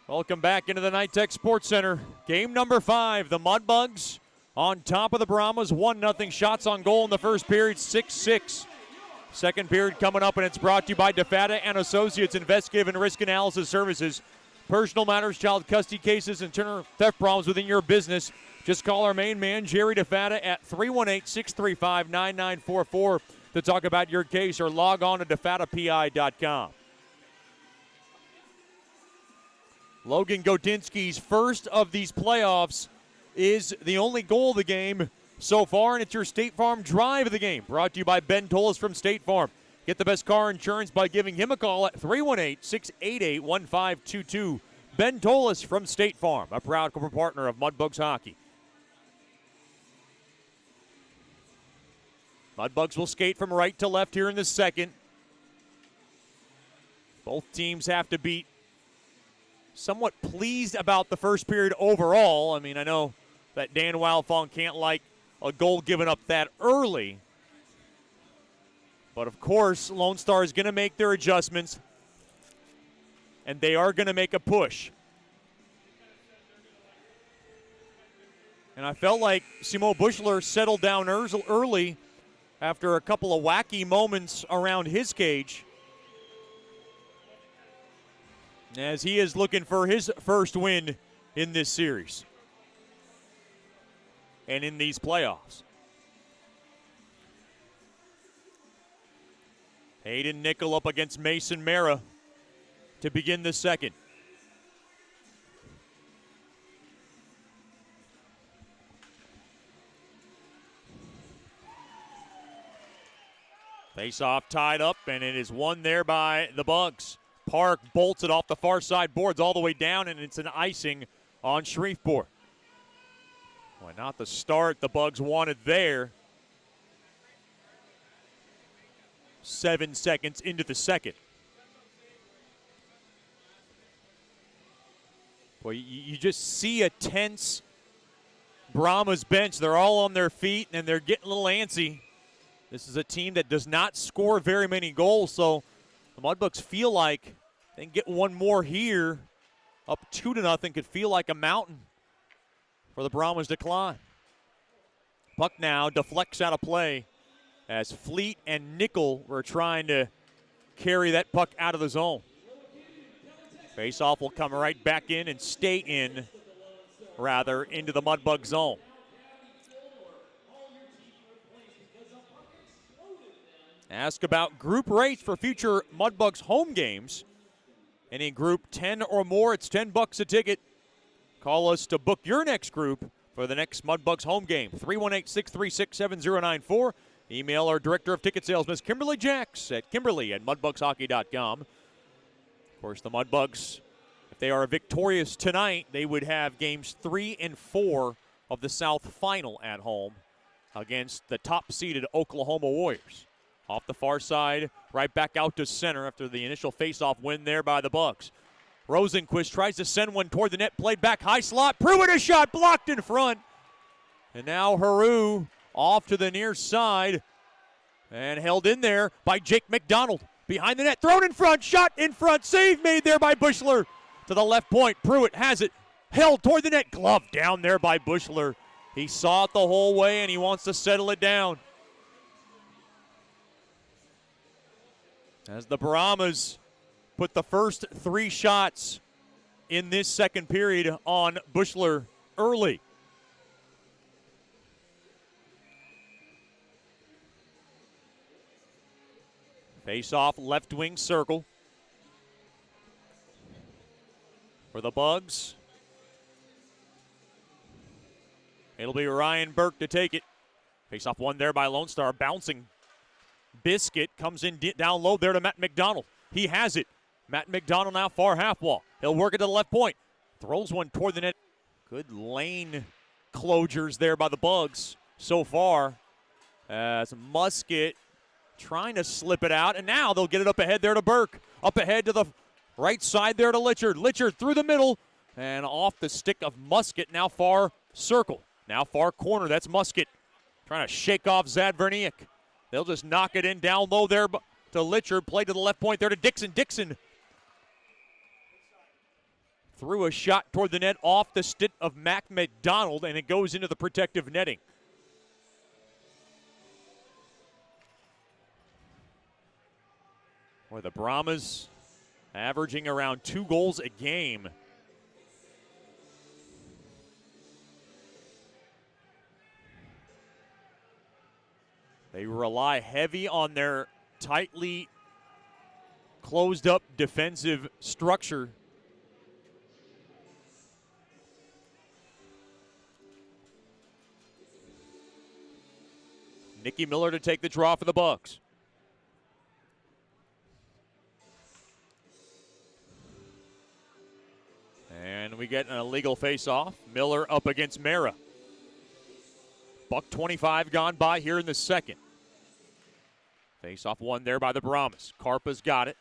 Welcome back into the Nitech Sports Center. Game number 5, the Mudbugs on top of the Brahmas. 1-0 shots on goal in the first period, 6-6. Second period coming up, and it's brought to you by DeFata and Associates, investigative and risk analysis services. Personal matters, child custody cases, and internal theft problems within your business. Just call our main man, Jerry DeFata, at 318-635-9944 to talk about your case, or log on to defatapi.com. Logan Godinsky's first of these playoffs is the only goal of the game so far, and it's your State Farm drive of the game, brought to you by Ben Tolis from State Farm. Get the best car insurance by giving him a call at 318-688-1522. Ben Tolis from State Farm, a proud corporate partner of Mudbugs Hockey. Mudbugs will skate from right to left here in the second. Both teams have to beat. Somewhat pleased about the first period overall. I mean, I know that Dan Wildfong can't like a goal given up that early. But, of course, Lone Star is going to make their adjustments, and they are going to make a push. And I felt like Simo Bushler settled down early after a couple of wacky moments around his cage, as he is looking for his first win in this series and in these playoffs. Hayden Nickel up against Mason Mara to begin the second. Face-off tied up, and it is won there by the Bugs. Park bolts it off the far side boards all the way down, and it's an icing on Shreveport. Well, not the start the Bugs wanted there. 7 seconds into the second. Well, you just see a tense Brahmas bench. They're all on their feet, and they're getting a little antsy. This is a team that does not score very many goals, so the Mudbugs feel like they can get one more here. Up 2-0 could feel like a mountain for the Brahmas to climb. Puck now deflects out of play as Fleet and Nickel were trying to carry that puck out of the zone. Face-off will come right back in and stay in, rather, into the Mudbug zone. Ask about group rates for future Mudbugs home games. Any group 10 or more, it's $10 a ticket. Call us to book your next group for the next Mudbugs home game. 318-636-7094. Email our Director of Ticket Sales, Ms. Kimberly Jacks, at kimberly@mudbugshockey.com. Of course, the Mudbugs, if they are victorious tonight, they would have games 3 and 4 of the South Final at home against the top-seeded Oklahoma Warriors. Off the far side, right back out to center after the initial face-off win there by the Bucks. Rosenquist tries to send one toward the net, played back high slot. Pruitt a shot blocked in front. And now Haru off to the near side and held in there by Jake McDonald. Behind the net, thrown in front, shot in front, save made there by Bushler. To the left point, Pruitt has it, held toward the net, glove down there by Bushler. He saw it the whole way and he wants to settle it down. As the Brahmas put the first 3 shots in this second period on Bushler early. Face-off left wing circle for the Bugs. It'll be Ryan Burke to take it. Face-off won there by Lone Star. Bouncing Biscuit comes in down low there to Matt McDonald. He has it. Matt McDonald now far half wall. He'll work it to the left point. Throws one toward the net. Good lane closures there by the Bugs so far. As Musket trying to slip it out, and now they'll get it up ahead there to Burke. Up ahead to the right side there to Litchard. Litchard through the middle and off the stick of Musket. Now far circle. Now far corner. That's Musket trying to shake off Zadverniak. They'll just knock it in down low there to Litchard. Play to the left point there to Dixon. Dixon threw a shot toward the net off the stick of Mac McDonald, and it goes into the protective netting. Where the Brahmas averaging around 2 goals a game. They rely heavy on their tightly closed up defensive structure. Nicky Miller to take the draw for the Bucks. And we get an illegal face-off. Miller up against Mara. $1:25 gone by here in the second. Face-off won there by the Brahmas. Karpa's got it.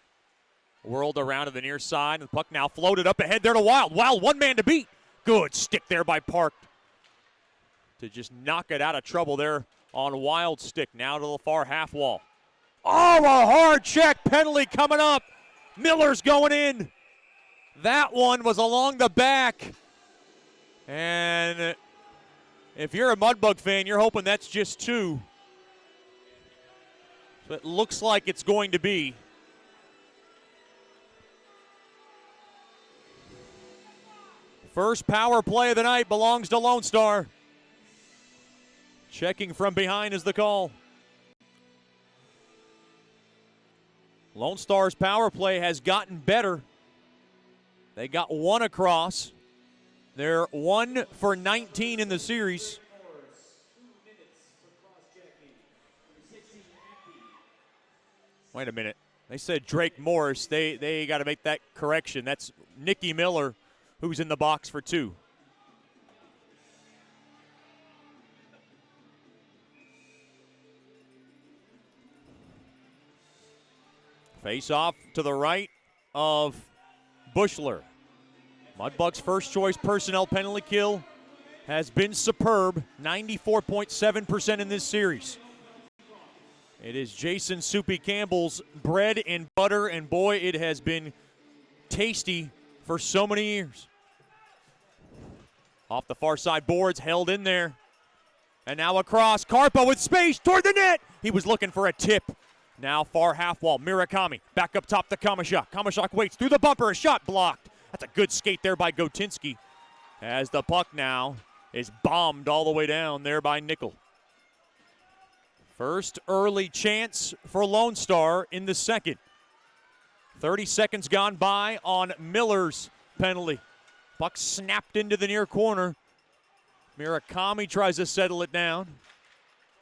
Whirled around to the near side. And the puck now floated up ahead there to Wild. Wild, one man to beat. Good stick there by Park to just knock it out of trouble there on Wild stick. Now to the far half wall. Oh, a hard check penalty coming up. Miller's going in. That one was along the back. And if you're a Mudbug fan, you're hoping that's just 2. So it looks like it's going to be. First power play of the night belongs to Lone Star. Checking from behind is the call. Lone Star's power play has gotten better. They got 1 across. They're 1 for 19 in the series. Wait a minute. They said Drake Morris. They got to make that correction. That's Nicky Miller, who's in the box for 2. Face off to the right of Bushler. Mudbugs' first choice personnel penalty kill has been superb, 94.7% in this series. It is Jason Soupy Campbell's bread and butter, and boy, it has been tasty for so many years. Off the far side boards, held in there. And now across, Karpa with space toward the net. He was looking for a tip. Now far half wall, Murakami back up top to Kamashak. Kamashak waits through the bumper, a shot blocked. That's a good skate there by Gotinski. As the puck now is bombed all the way down there by Nickel. First early chance for Lone Star in the second. 30 seconds gone by on Miller's penalty. Puck snapped into the near corner. Murakami tries to settle it down.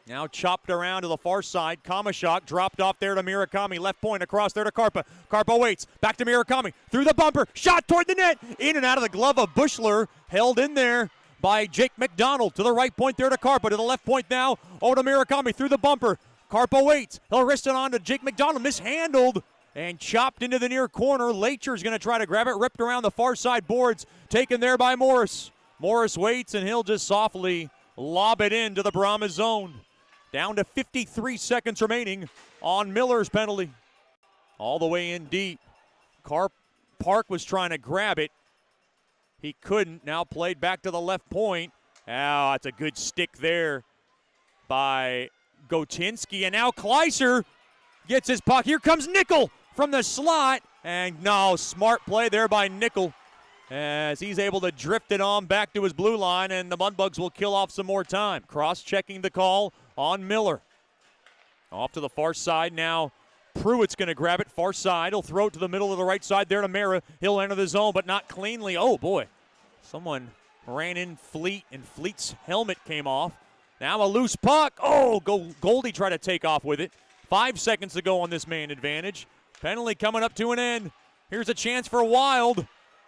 Now chopped around to the far side. Kamashak dropped off there to Murakami. Left point across there to Karpa. Karpa waits. Back to Murakami. Through the bumper. Shot toward the net. In and out of the glove of Bushler. Held in there by Jake McDonald. To the right point there to Karpa. To the left point now. Over to Murakami. Through the bumper. Karpa waits. He'll wrist it on to Jake McDonald. Mishandled. And chopped into the near corner. Lacher's going to try to grab it. Ripped around the far side boards. Taken there by Morris. Morris waits and he'll just softly lob it into the Brahmas zone. Down to 53 seconds remaining on Miller's penalty. All the way in deep. Park was trying to grab it. He couldn't. Now played back to the left point. Oh, that's a good stick there by Gotinski. And now Kleiser gets his puck. Here comes Nickel from the slot. And no, smart play there by Nickel as he's able to drift it on back to his blue line, and the Mudbugs will kill off some more time. Cross-checking the call on Miller. Off to the far side now. Pruitt's going to grab it far side. He'll throw it to the middle of the right side there to Mara. He'll enter the zone, but not cleanly. Oh, boy. Someone ran in Fleet, and Fleet's helmet came off. Now a loose puck. Oh, Goldie tried to take off with it. 5 seconds to go on this man advantage. Penalty coming up to an end. Here's a chance for Wild.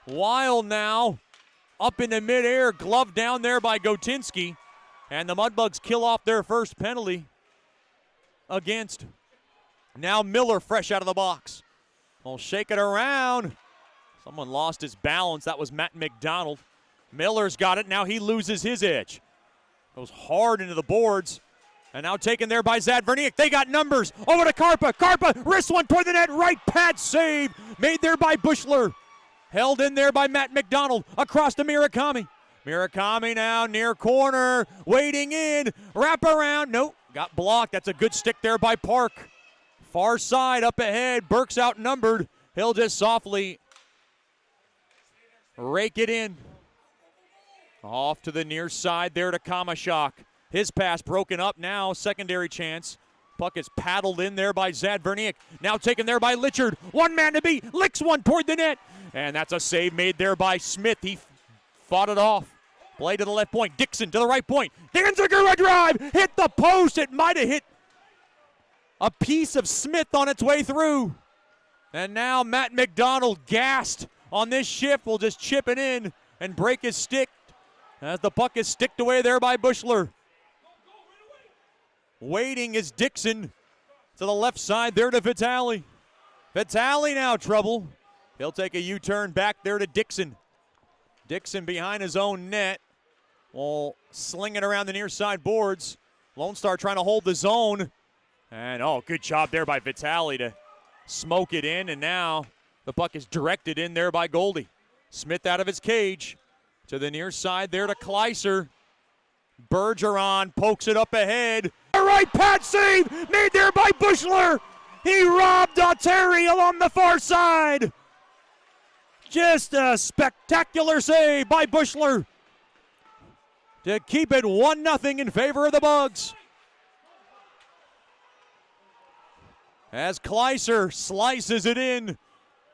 Wild now up into midair, gloved down there by Gotinski. And the Mudbugs kill off their first penalty against. Now Miller fresh out of the box. We'll shake it around. Someone lost his balance. That was Matt McDonald. Miller's got it. Now he loses his edge. Goes hard into the boards. And now taken there by Zadverniak. They got numbers. Over to Karpa. Karpa wrists one toward the net. Right pad save. Made there by Bushler. Held in there by Matt McDonald. Across to Murakami. Murakami now near corner. Waiting in. Wrap around. Nope. Got blocked. That's a good stick there by Park. Far side up ahead. Burke's outnumbered. He'll just softly rake it in. Off to the near side there to Kamashak. His pass broken up now. Secondary chance. Puck is paddled in there by Zadverniak. Now taken there by Litchard. One man to beat. Licks one toward the net. And that's a save made there by Smith. He fought it off. Play to the left point. Dixon to the right point. Danziger a drive. Hit the post. It might have hit a piece of Smith on its way through. And now Matt McDonald, gassed on this shift, will just chip it in and break his stick as the puck is sticked away there by Bushler. Waiting is Dixon to the left side there to Vitale. Vitale now trouble. He'll take a U-turn back there to Dixon. Dixon behind his own net. Will sling it around the near side boards. Lone Star trying to hold the zone. And, oh, good job there by Vitale to smoke it in. And now the puck is directed in there by Goldie. Smith out of his cage to the near side there to Kleiser. Bergeron pokes it up ahead. A right pad save made there by Bushler. He robbed Oteri along the far side. Just a spectacular save by Bushler to keep it 1-0 in favor of the Bugs. As Kleiser slices it in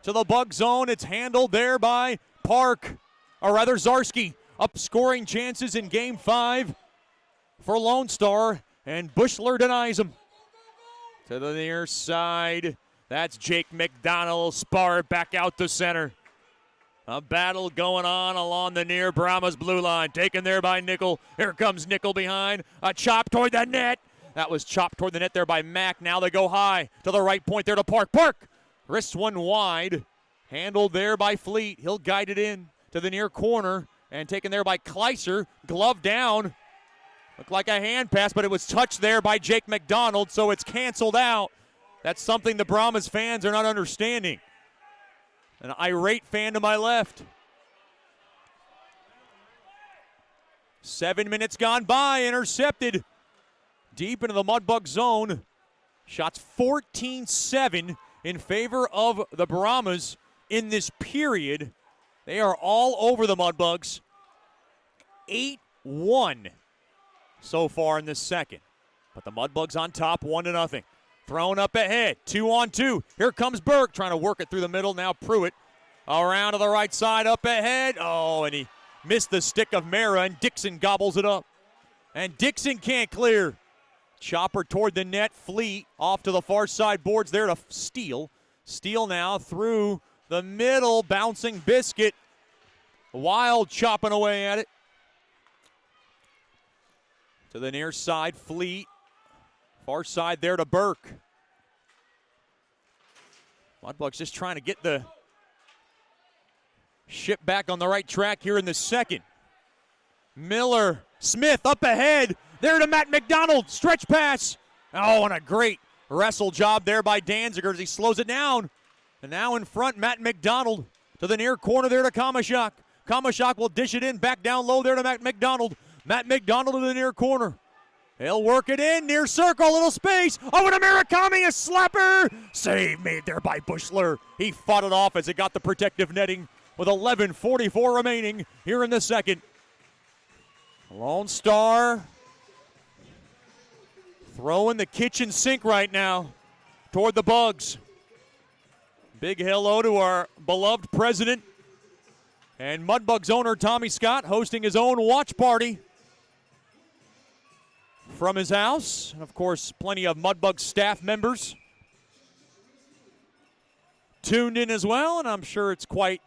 to the Bug zone, it's handled there by Park, or rather Zarski, up scoring chances in Game 5 for Lone Star, and Bushler denies him. To the near side, that's Jake McDonald, spar back out to center. A battle going on along the near Brahmas blue line. Taken there by Nickel. Here comes Nickel behind. A chop toward the net. That was chopped toward the net there by Mack. Now they go high to the right point there to Park. Park wrists one wide. Handled there by Fleet. He'll guide it in to the near corner. And taken there by Kleiser. Glove down. Looked like a hand pass, but it was touched there by Jake McDonald, so it's canceled out. That's something the Brahmas fans are not understanding. An irate fan to my left. 7 minutes gone by, intercepted deep into the Mudbug zone. Shots 14-7 in favor of the Brahmas in this period. They are all over the Mudbugs. 8-1 so far in this second. But the Mudbugs on top, 1-0. Thrown up ahead, 2-on-2. Here comes Burke trying to work it through the middle. Now Pruitt around to the right side, up ahead. Oh, and he missed the stick of Mara, and Dixon gobbles it up. And Dixon can't clear. Chopper toward the net. Fleet off to the far side boards there to Steele. Steele now through the middle, bouncing Biscuit. Wild chopping away at it. To the near side, Fleet. Far side there to Burke. Mudbugs just trying to get the ship back on the right track here in the second. Miller, Smith up ahead. There to Matt McDonald. Stretch pass. Oh, and a great wrestle job there by Danziger as he slows it down. And now in front, Matt McDonald to the near corner there to Kamashak. Kamashak will dish it in back down low there to Matt McDonald. Matt McDonald to the near corner. He'll work it in, near circle, little space. Oh, and a Murakami, a slapper. Save made there by Bushler. He fought it off as it got the protective netting with 11:44 remaining here in the second. Lone Star throwing the kitchen sink right now toward the Bugs. Big hello to our beloved president and Mudbugs owner Tommy Scott hosting his own watch party from his house. And of course, plenty of Mudbugs staff members tuned in as well, and I'm sure it's quite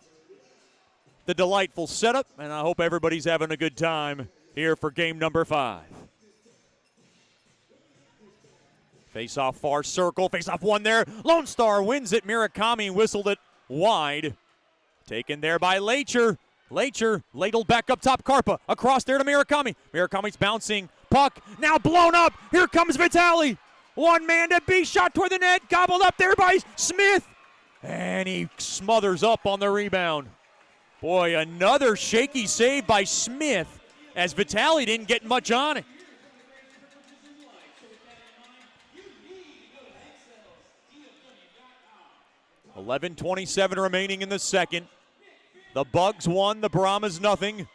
the delightful setup, and I hope everybody's having a good time here for game number 5. Face-off far circle, face-off one there. Lone Star wins it. Murakami whistled it wide. Taken there by Lacher. Lacher ladled back up top. Karpa across there to Murakami. Murakami's bouncing. Puck now blown up. Here comes Vitale. One man to beat. Shot toward the net. Gobbled up there by Smith. And he smothers up on the rebound. Boy, another shaky save by Smith as Vitale didn't get much on it. $11:27 remaining in the second. The Bugs won, the Brahmas nothing.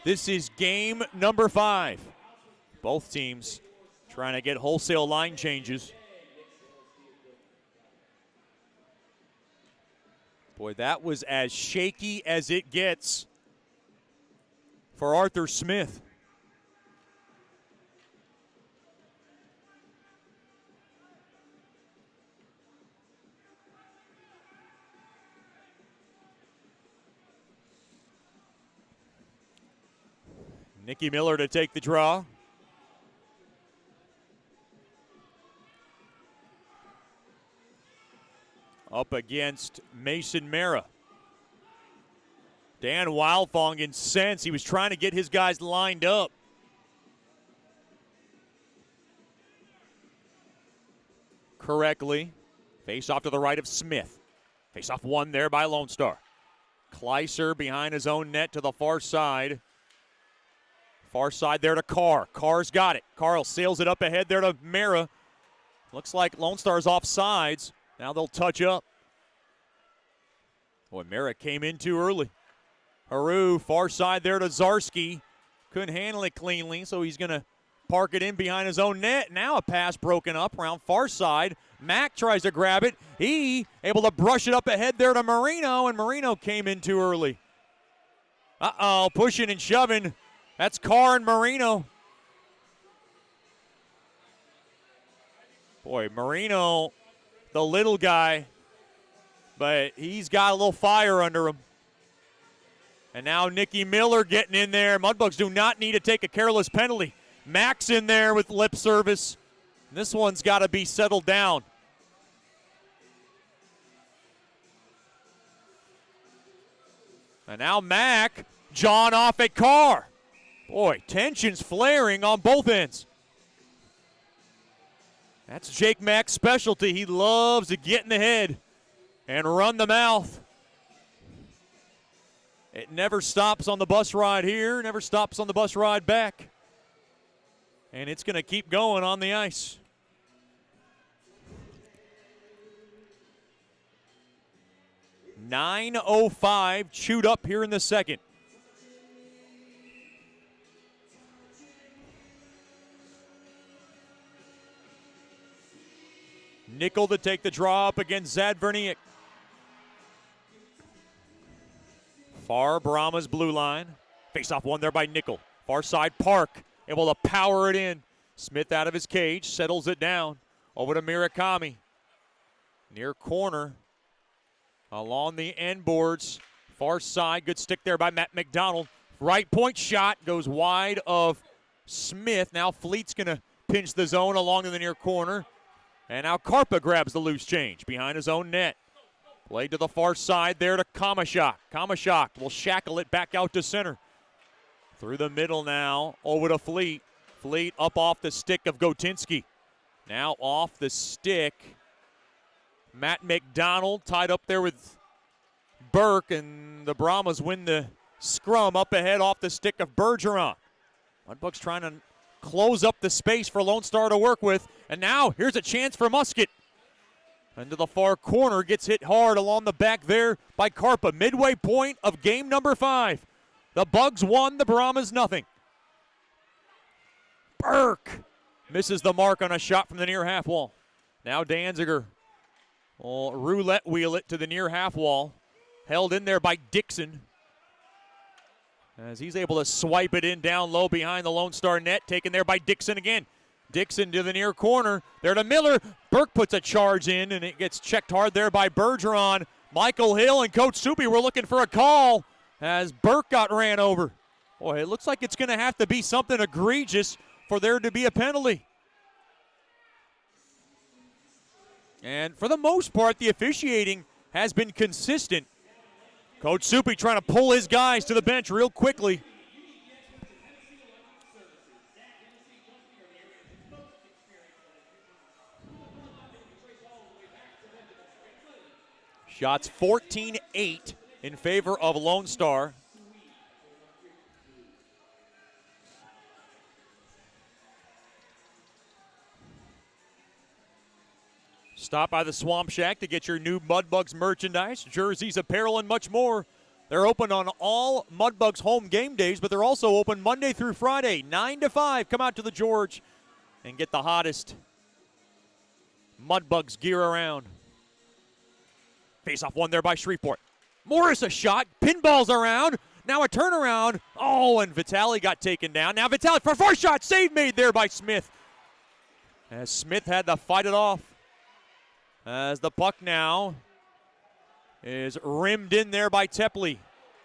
This is game number 5. Both teams trying to get wholesale line changes. Boy, that was as shaky as it gets for Arthur Smith. Nicky Miller to take the draw. Up against Mason Mara. Dan Wildfong incensed. He was trying to get his guys lined up. Correctly. Face off to the right of Smith. Face off one there by Lone Star. Kleiser behind his own net to the far side. Far side there to Carr. Carr's got it. Carl sails it up ahead there to Mara. Looks like Lone Star's off sides. Now they'll touch up. Boy, Mara came in too early. Haru, far side there to Zarski. Couldn't handle it cleanly, so he's going to park it in behind his own net. Now a pass broken up around far side. Mack tries to grab it. He able to brush it up ahead there to Marino, and Marino came in too early. Uh-oh, pushing and shoving. That's Carr and Marino. Boy, Marino, the little guy, but he's got a little fire under him. And now Nicky Miller getting in there. Mudbugs do not need to take a careless penalty. Max in there with lip service. This one's got to be settled down. And now Mack, John off at Carr. Boy, tension's flaring on both ends. That's Jake Mack's specialty. He loves to get in the head and run the mouth. It never stops on the bus ride here, never stops on the bus ride back. And it's going to keep going on the ice. 9:05 chewed up here in the second. Nickel to take the draw up against Zadverniak. Far Brahmas blue line. Face-off won there by Nickel. Far side Park able to power it in. Smith out of his cage, settles it down. Over to Murakami. Near corner. Along the end boards. Far side, good stick there by Matt McDonald. Right point shot goes wide of Smith. Now Fleet's going to pinch the zone along in the near corner. And now Karpa grabs the loose change behind his own net. Played to the far side there to Kamashak. Kamashak will shackle it back out to center. Through the middle now, over to Fleet. Fleet up off the stick of Gotinski. Now off the stick. Matt McDonald tied up there with Burke, and the Brahmas win the scrum up ahead off the stick of Bergeron. Mudbugs trying to close up the space for Lone Star to work with. And now here's a chance for Musket. Into the far corner, gets hit hard along the back there by Karpa. Midway point of game number 5. The Bugs 1, the Brahmas nothing. Burke misses the mark on a shot from the near half wall. Now Danziger will roulette wheel it to the near half wall. Held in there by Dixon. As he's able to swipe it in down low behind the Lone Star net. Taken there by Dixon again. Dixon to the near corner. There to Miller. Burke puts a charge in, and it gets checked hard there by Bergeron. Michael Hill and Coach Soupy were looking for a call as Burke got ran over. Boy, it looks like it's going to have to be something egregious for there to be a penalty. And for the most part, the officiating has been consistent. Coach Soupy trying to pull his guys to the bench real quickly. Shots 14-8 in favor of Lone Star. Stop by the Swamp Shack to get your new Mudbugs merchandise, jerseys, apparel, and much more. They're open on all Mudbugs home game days, but they're also open Monday through Friday, 9 to 5. Come out to the George and get the hottest Mudbugs gear around. Face-off won there by Shreveport. Morris a shot, pinballs around, now a turnaround. Oh, and Vitale got taken down. Now Vitale for a first shot, save made there by Smith. As Smith had to fight it off. As the puck now is rimmed in there by Tepley.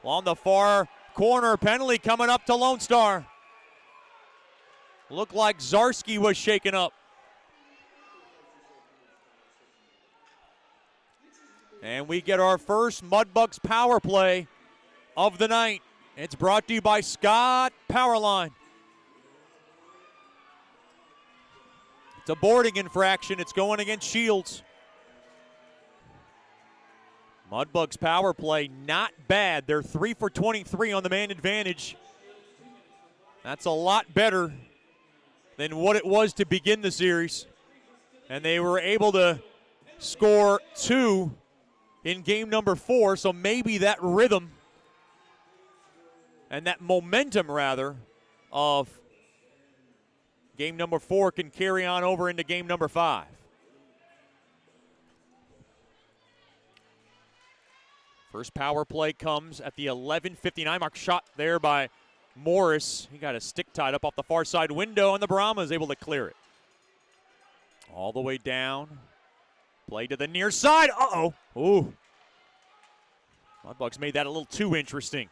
On the far corner, penalty coming up to Lone Star. Looked like Zarski was shaken up. And we get our first Mudbugs power play of the night. It's brought to you by Scott Powerline. It's a boarding infraction. It's going against Shields. Mudbugs power play, not bad. They're 3 for 23 on the man advantage. That's a lot better than what it was to begin the series. And they were able to score 2 in game number 4, so maybe that rhythm and that momentum, rather, of game number 4 can carry on over into game number 5. First power play comes at the 11:59 mark. Shot there by Morris. He got a stick tied up off the far side window, and the Brahmas is able to clear it. All the way down. Play to the near side. Uh-oh. Ooh. Mudbugs made that a little too interesting.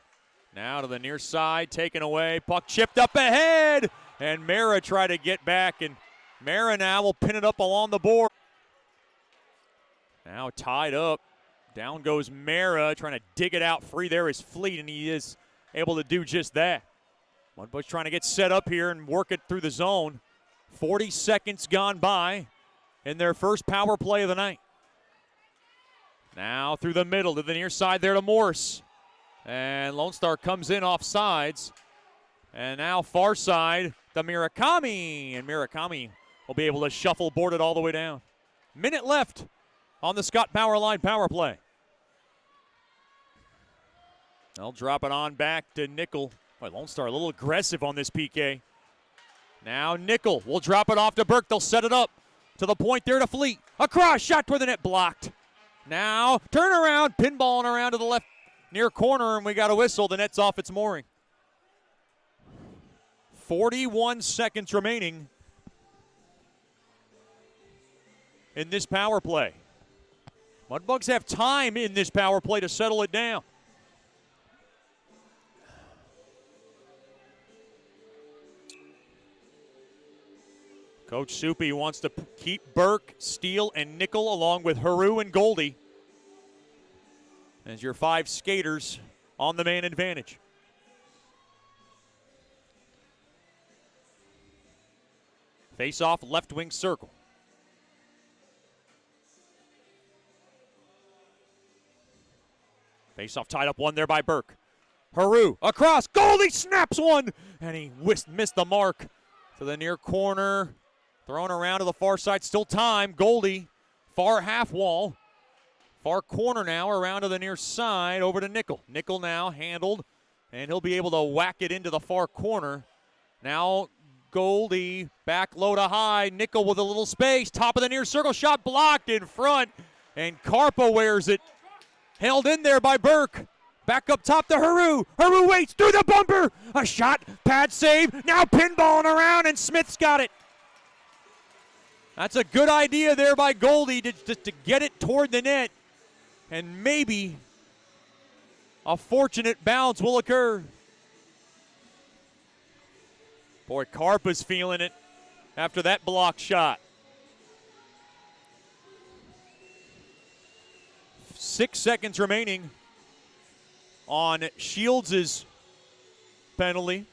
Now to the near side, taken away. Puck chipped up ahead. And Mara tried to get back, and Mara now will pin it up along the board. Now tied up. Down goes Mara, trying to dig it out free. There is Fleet, and he is able to do just that. Mudbugs trying to get set up here and work it through the zone. 40 seconds gone by in their first power play of the night. Now through the middle to the near side there to Morse. And Lone Star comes in off sides. And now far side to Murakami. And Murakami will be able to shuffle board it all the way down. Minute left on the Scott Powerline power play. They'll drop it on back to Nickel. Boy, Lone Star a little aggressive on this PK. Now Nickel will drop it off to Burke. They'll set it up to the point there to Fleet. Across, shot toward the net, blocked. Now turn around, pinballing around to the left near corner, and we got a whistle. The net's off its mooring. 41 seconds remaining in this power play. Mudbugs have time in this power play to settle it down. Coach Soupy wants to keep Burke, Steele, and Nickel along with Haru and Goldie as your 5 skaters on the man advantage. Face-off, left wing circle. Face-off tied up, one there by Burke. Haru across, Goldie snaps one, and he missed the mark to the near corner. Thrown around to the far side, still time. Goldie, far half wall. Far corner now, around to the near side, over to Nickel. Nickel now handled, and he'll be able to whack it into the far corner. Now Goldie, back low to high. Nickel with a little space, top of the near circle, shot blocked in front, and Carpa wears it. Held in there by Burke. Back up top to Haru. Haru waits through the bumper. A shot, pad save, now pinballing around, and Smith's got it. That's a good idea there by Goldie just to get it toward the net. And maybe a fortunate bounce will occur. Boy, Carpa's feeling it after that block shot. 6 seconds remaining on Shields' penalty.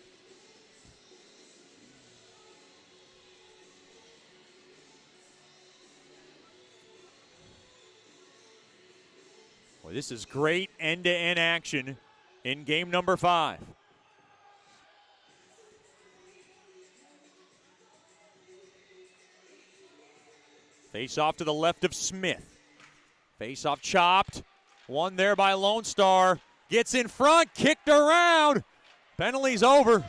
Boy, this is great end-to-end action in game number 5. Face off to the left of Smith. Face off chopped. One there by Lone Star. Gets in front, kicked around. Penalty's over.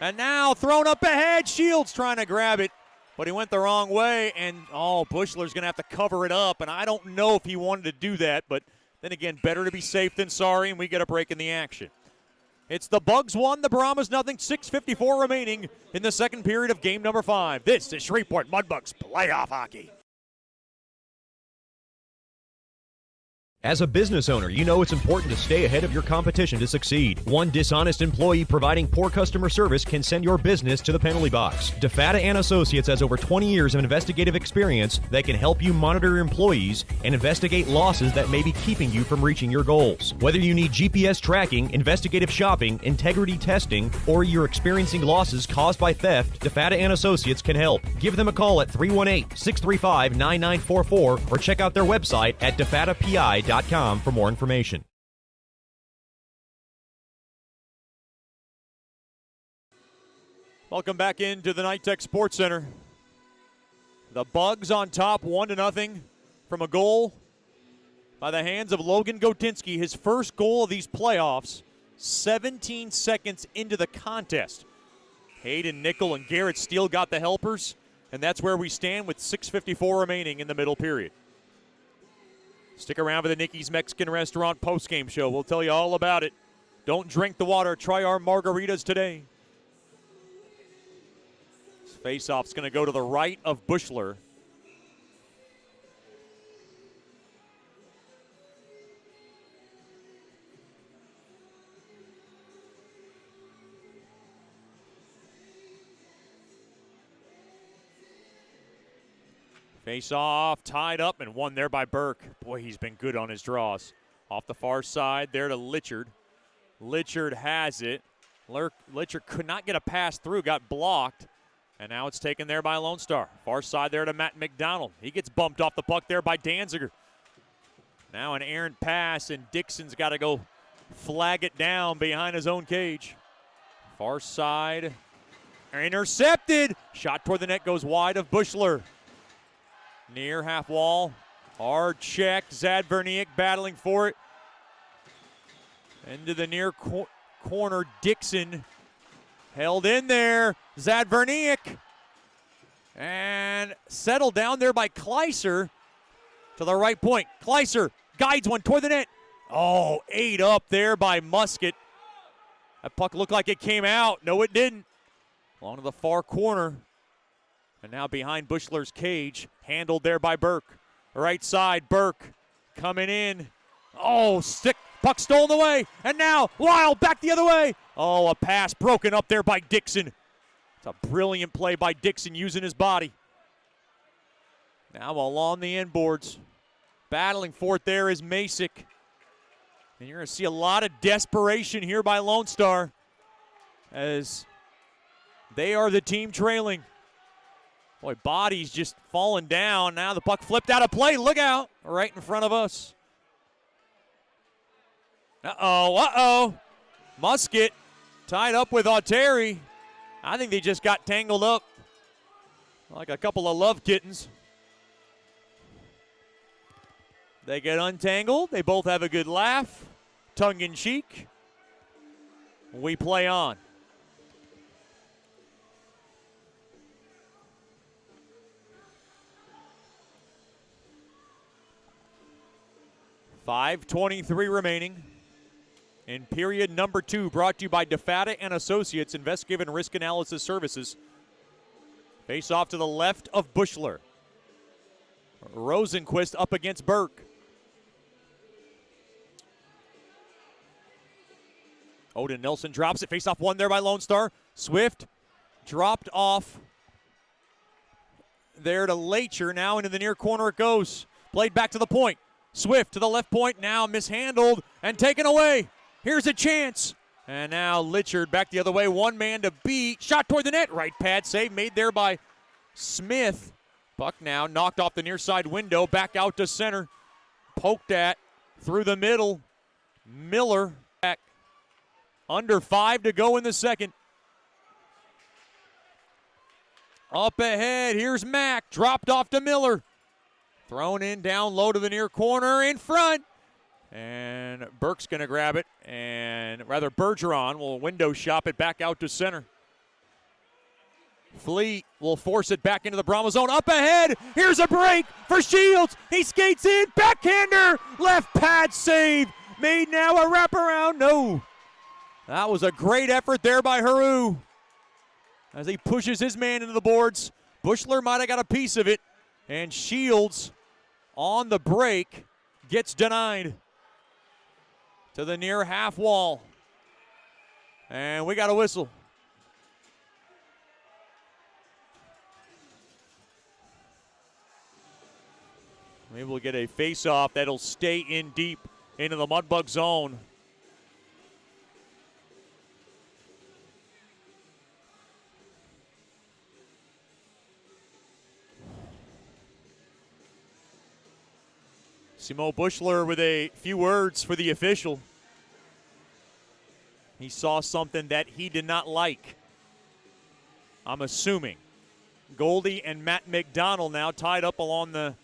And now thrown up ahead. Shields trying to grab it, but he went the wrong way. And, Bushler's going to have to cover it up. And I don't know if he wanted to do that, but then again, better to be safe than sorry, and we get a break in the action. It's the Bugs 1, the Brahmas nothing. 6:54 remaining in the second period of game number 5. This is Shreveport Mudbugs playoff hockey. As a business owner, you know it's important to stay ahead of your competition to succeed. One dishonest employee providing poor customer service can send your business to the penalty box. DeFata and Associates has over 20 years of investigative experience that can help you monitor your employees and investigate losses that may be keeping you from reaching your goals. Whether you need GPS tracking, investigative shopping, integrity testing, or you're experiencing losses caused by theft, DeFata and Associates can help. Give them a call at 318-635-9944 or check out their website at defatapi.com for more information. Welcome back into the Nitech Sports Center. The Bugs on top 1-0 from a goal by the hands of Logan Gotinsky. His first goal of these playoffs, 17 seconds into the contest. Hayden Nickel and Garrett Steele got the helpers, and that's where we stand with 6:54 remaining in the middle period. Stick around for the Nicky's Mexican Restaurant postgame show. We'll tell you all about it. Don't drink the water. Try our margaritas today. This face-off's going to go to the right of Bushler. Face-off, tied up, and one there by Burke. Boy, he's been good on his draws. Off the far side there to Litchard. Litchard has it. Litchard could not get a pass through, got blocked, and now it's taken there by Lone Star. Far side there to Matt McDonald. He gets bumped off the puck there by Danziger. Now an errant pass, and Dixon's got to go flag it down behind his own cage. Far side, intercepted. Shot toward the net goes wide of Bushler. Near half wall, hard check, Zad Verniak battling for it. Into the near corner, Dixon held in there. Zadverniak. And settled down there by Kleiser to the right point. Kleiser guides one toward the net. Oh, ate up there by Musket. That puck looked like it came out. No, it didn't. Along to the far corner. And now behind Bushler's cage. Handled there by Burke. Right side, Burke coming in. Oh, stick. Puck stolen away. And now Wild back the other way. Oh, a pass broken up there by Dixon. It's a brilliant play by Dixon using his body. Now along the inboards. Battling for it there is Masick. And you're going to see a lot of desperation here by Lone Star as they are the team trailing. Boy, bodies just falling down. Now the puck flipped out of play. Look out. Right in front of us. Uh-oh. Musket tied up with Auteri. I think they just got tangled up like a couple of love kittens. They get untangled. They both have a good laugh, tongue-in-cheek. We play on. .5:23 remaining in period number 2, brought to you by DeFata and Associates, Investigative and Risk Analysis Services. Face off to the left of Bushler. Rosenquist up against Burke. Odin Nelson drops it. Face off one there by Lone Star. Swift dropped off there to Lacher. Now into the near corner it goes. Played back to the point. Swift to the left point. Now mishandled and taken away. Here's a chance. And now Litchard back the other way. One man to beat. Shot toward the net. Right pad save made there by Smith. Puck now knocked off the near side window. Back out to center. Poked at through the middle. Miller back. Under 5 to go in the second. Up ahead, here's Mack. Dropped off to Miller. Thrown in down low to the near corner in front. And Burke's going to grab it. And rather Bergeron will window shop it back out to center. Fleet will force it back into the Brahmas zone. Up ahead, here's a break for Shields. He skates in, backhander, left pad save. Made now a wraparound, no. That was a great effort there by Haru as he pushes his man into the boards. Bushler might have got a piece of it, and Shields on the break gets denied to the near half wall. And we got a whistle. Maybe we'll get a face-off that'll stay in deep into the Mudbug zone. Simo Bushler with a few words for the official. He saw something that he did not like. I'm assuming. Goldie and Matt McDonald now tied up along the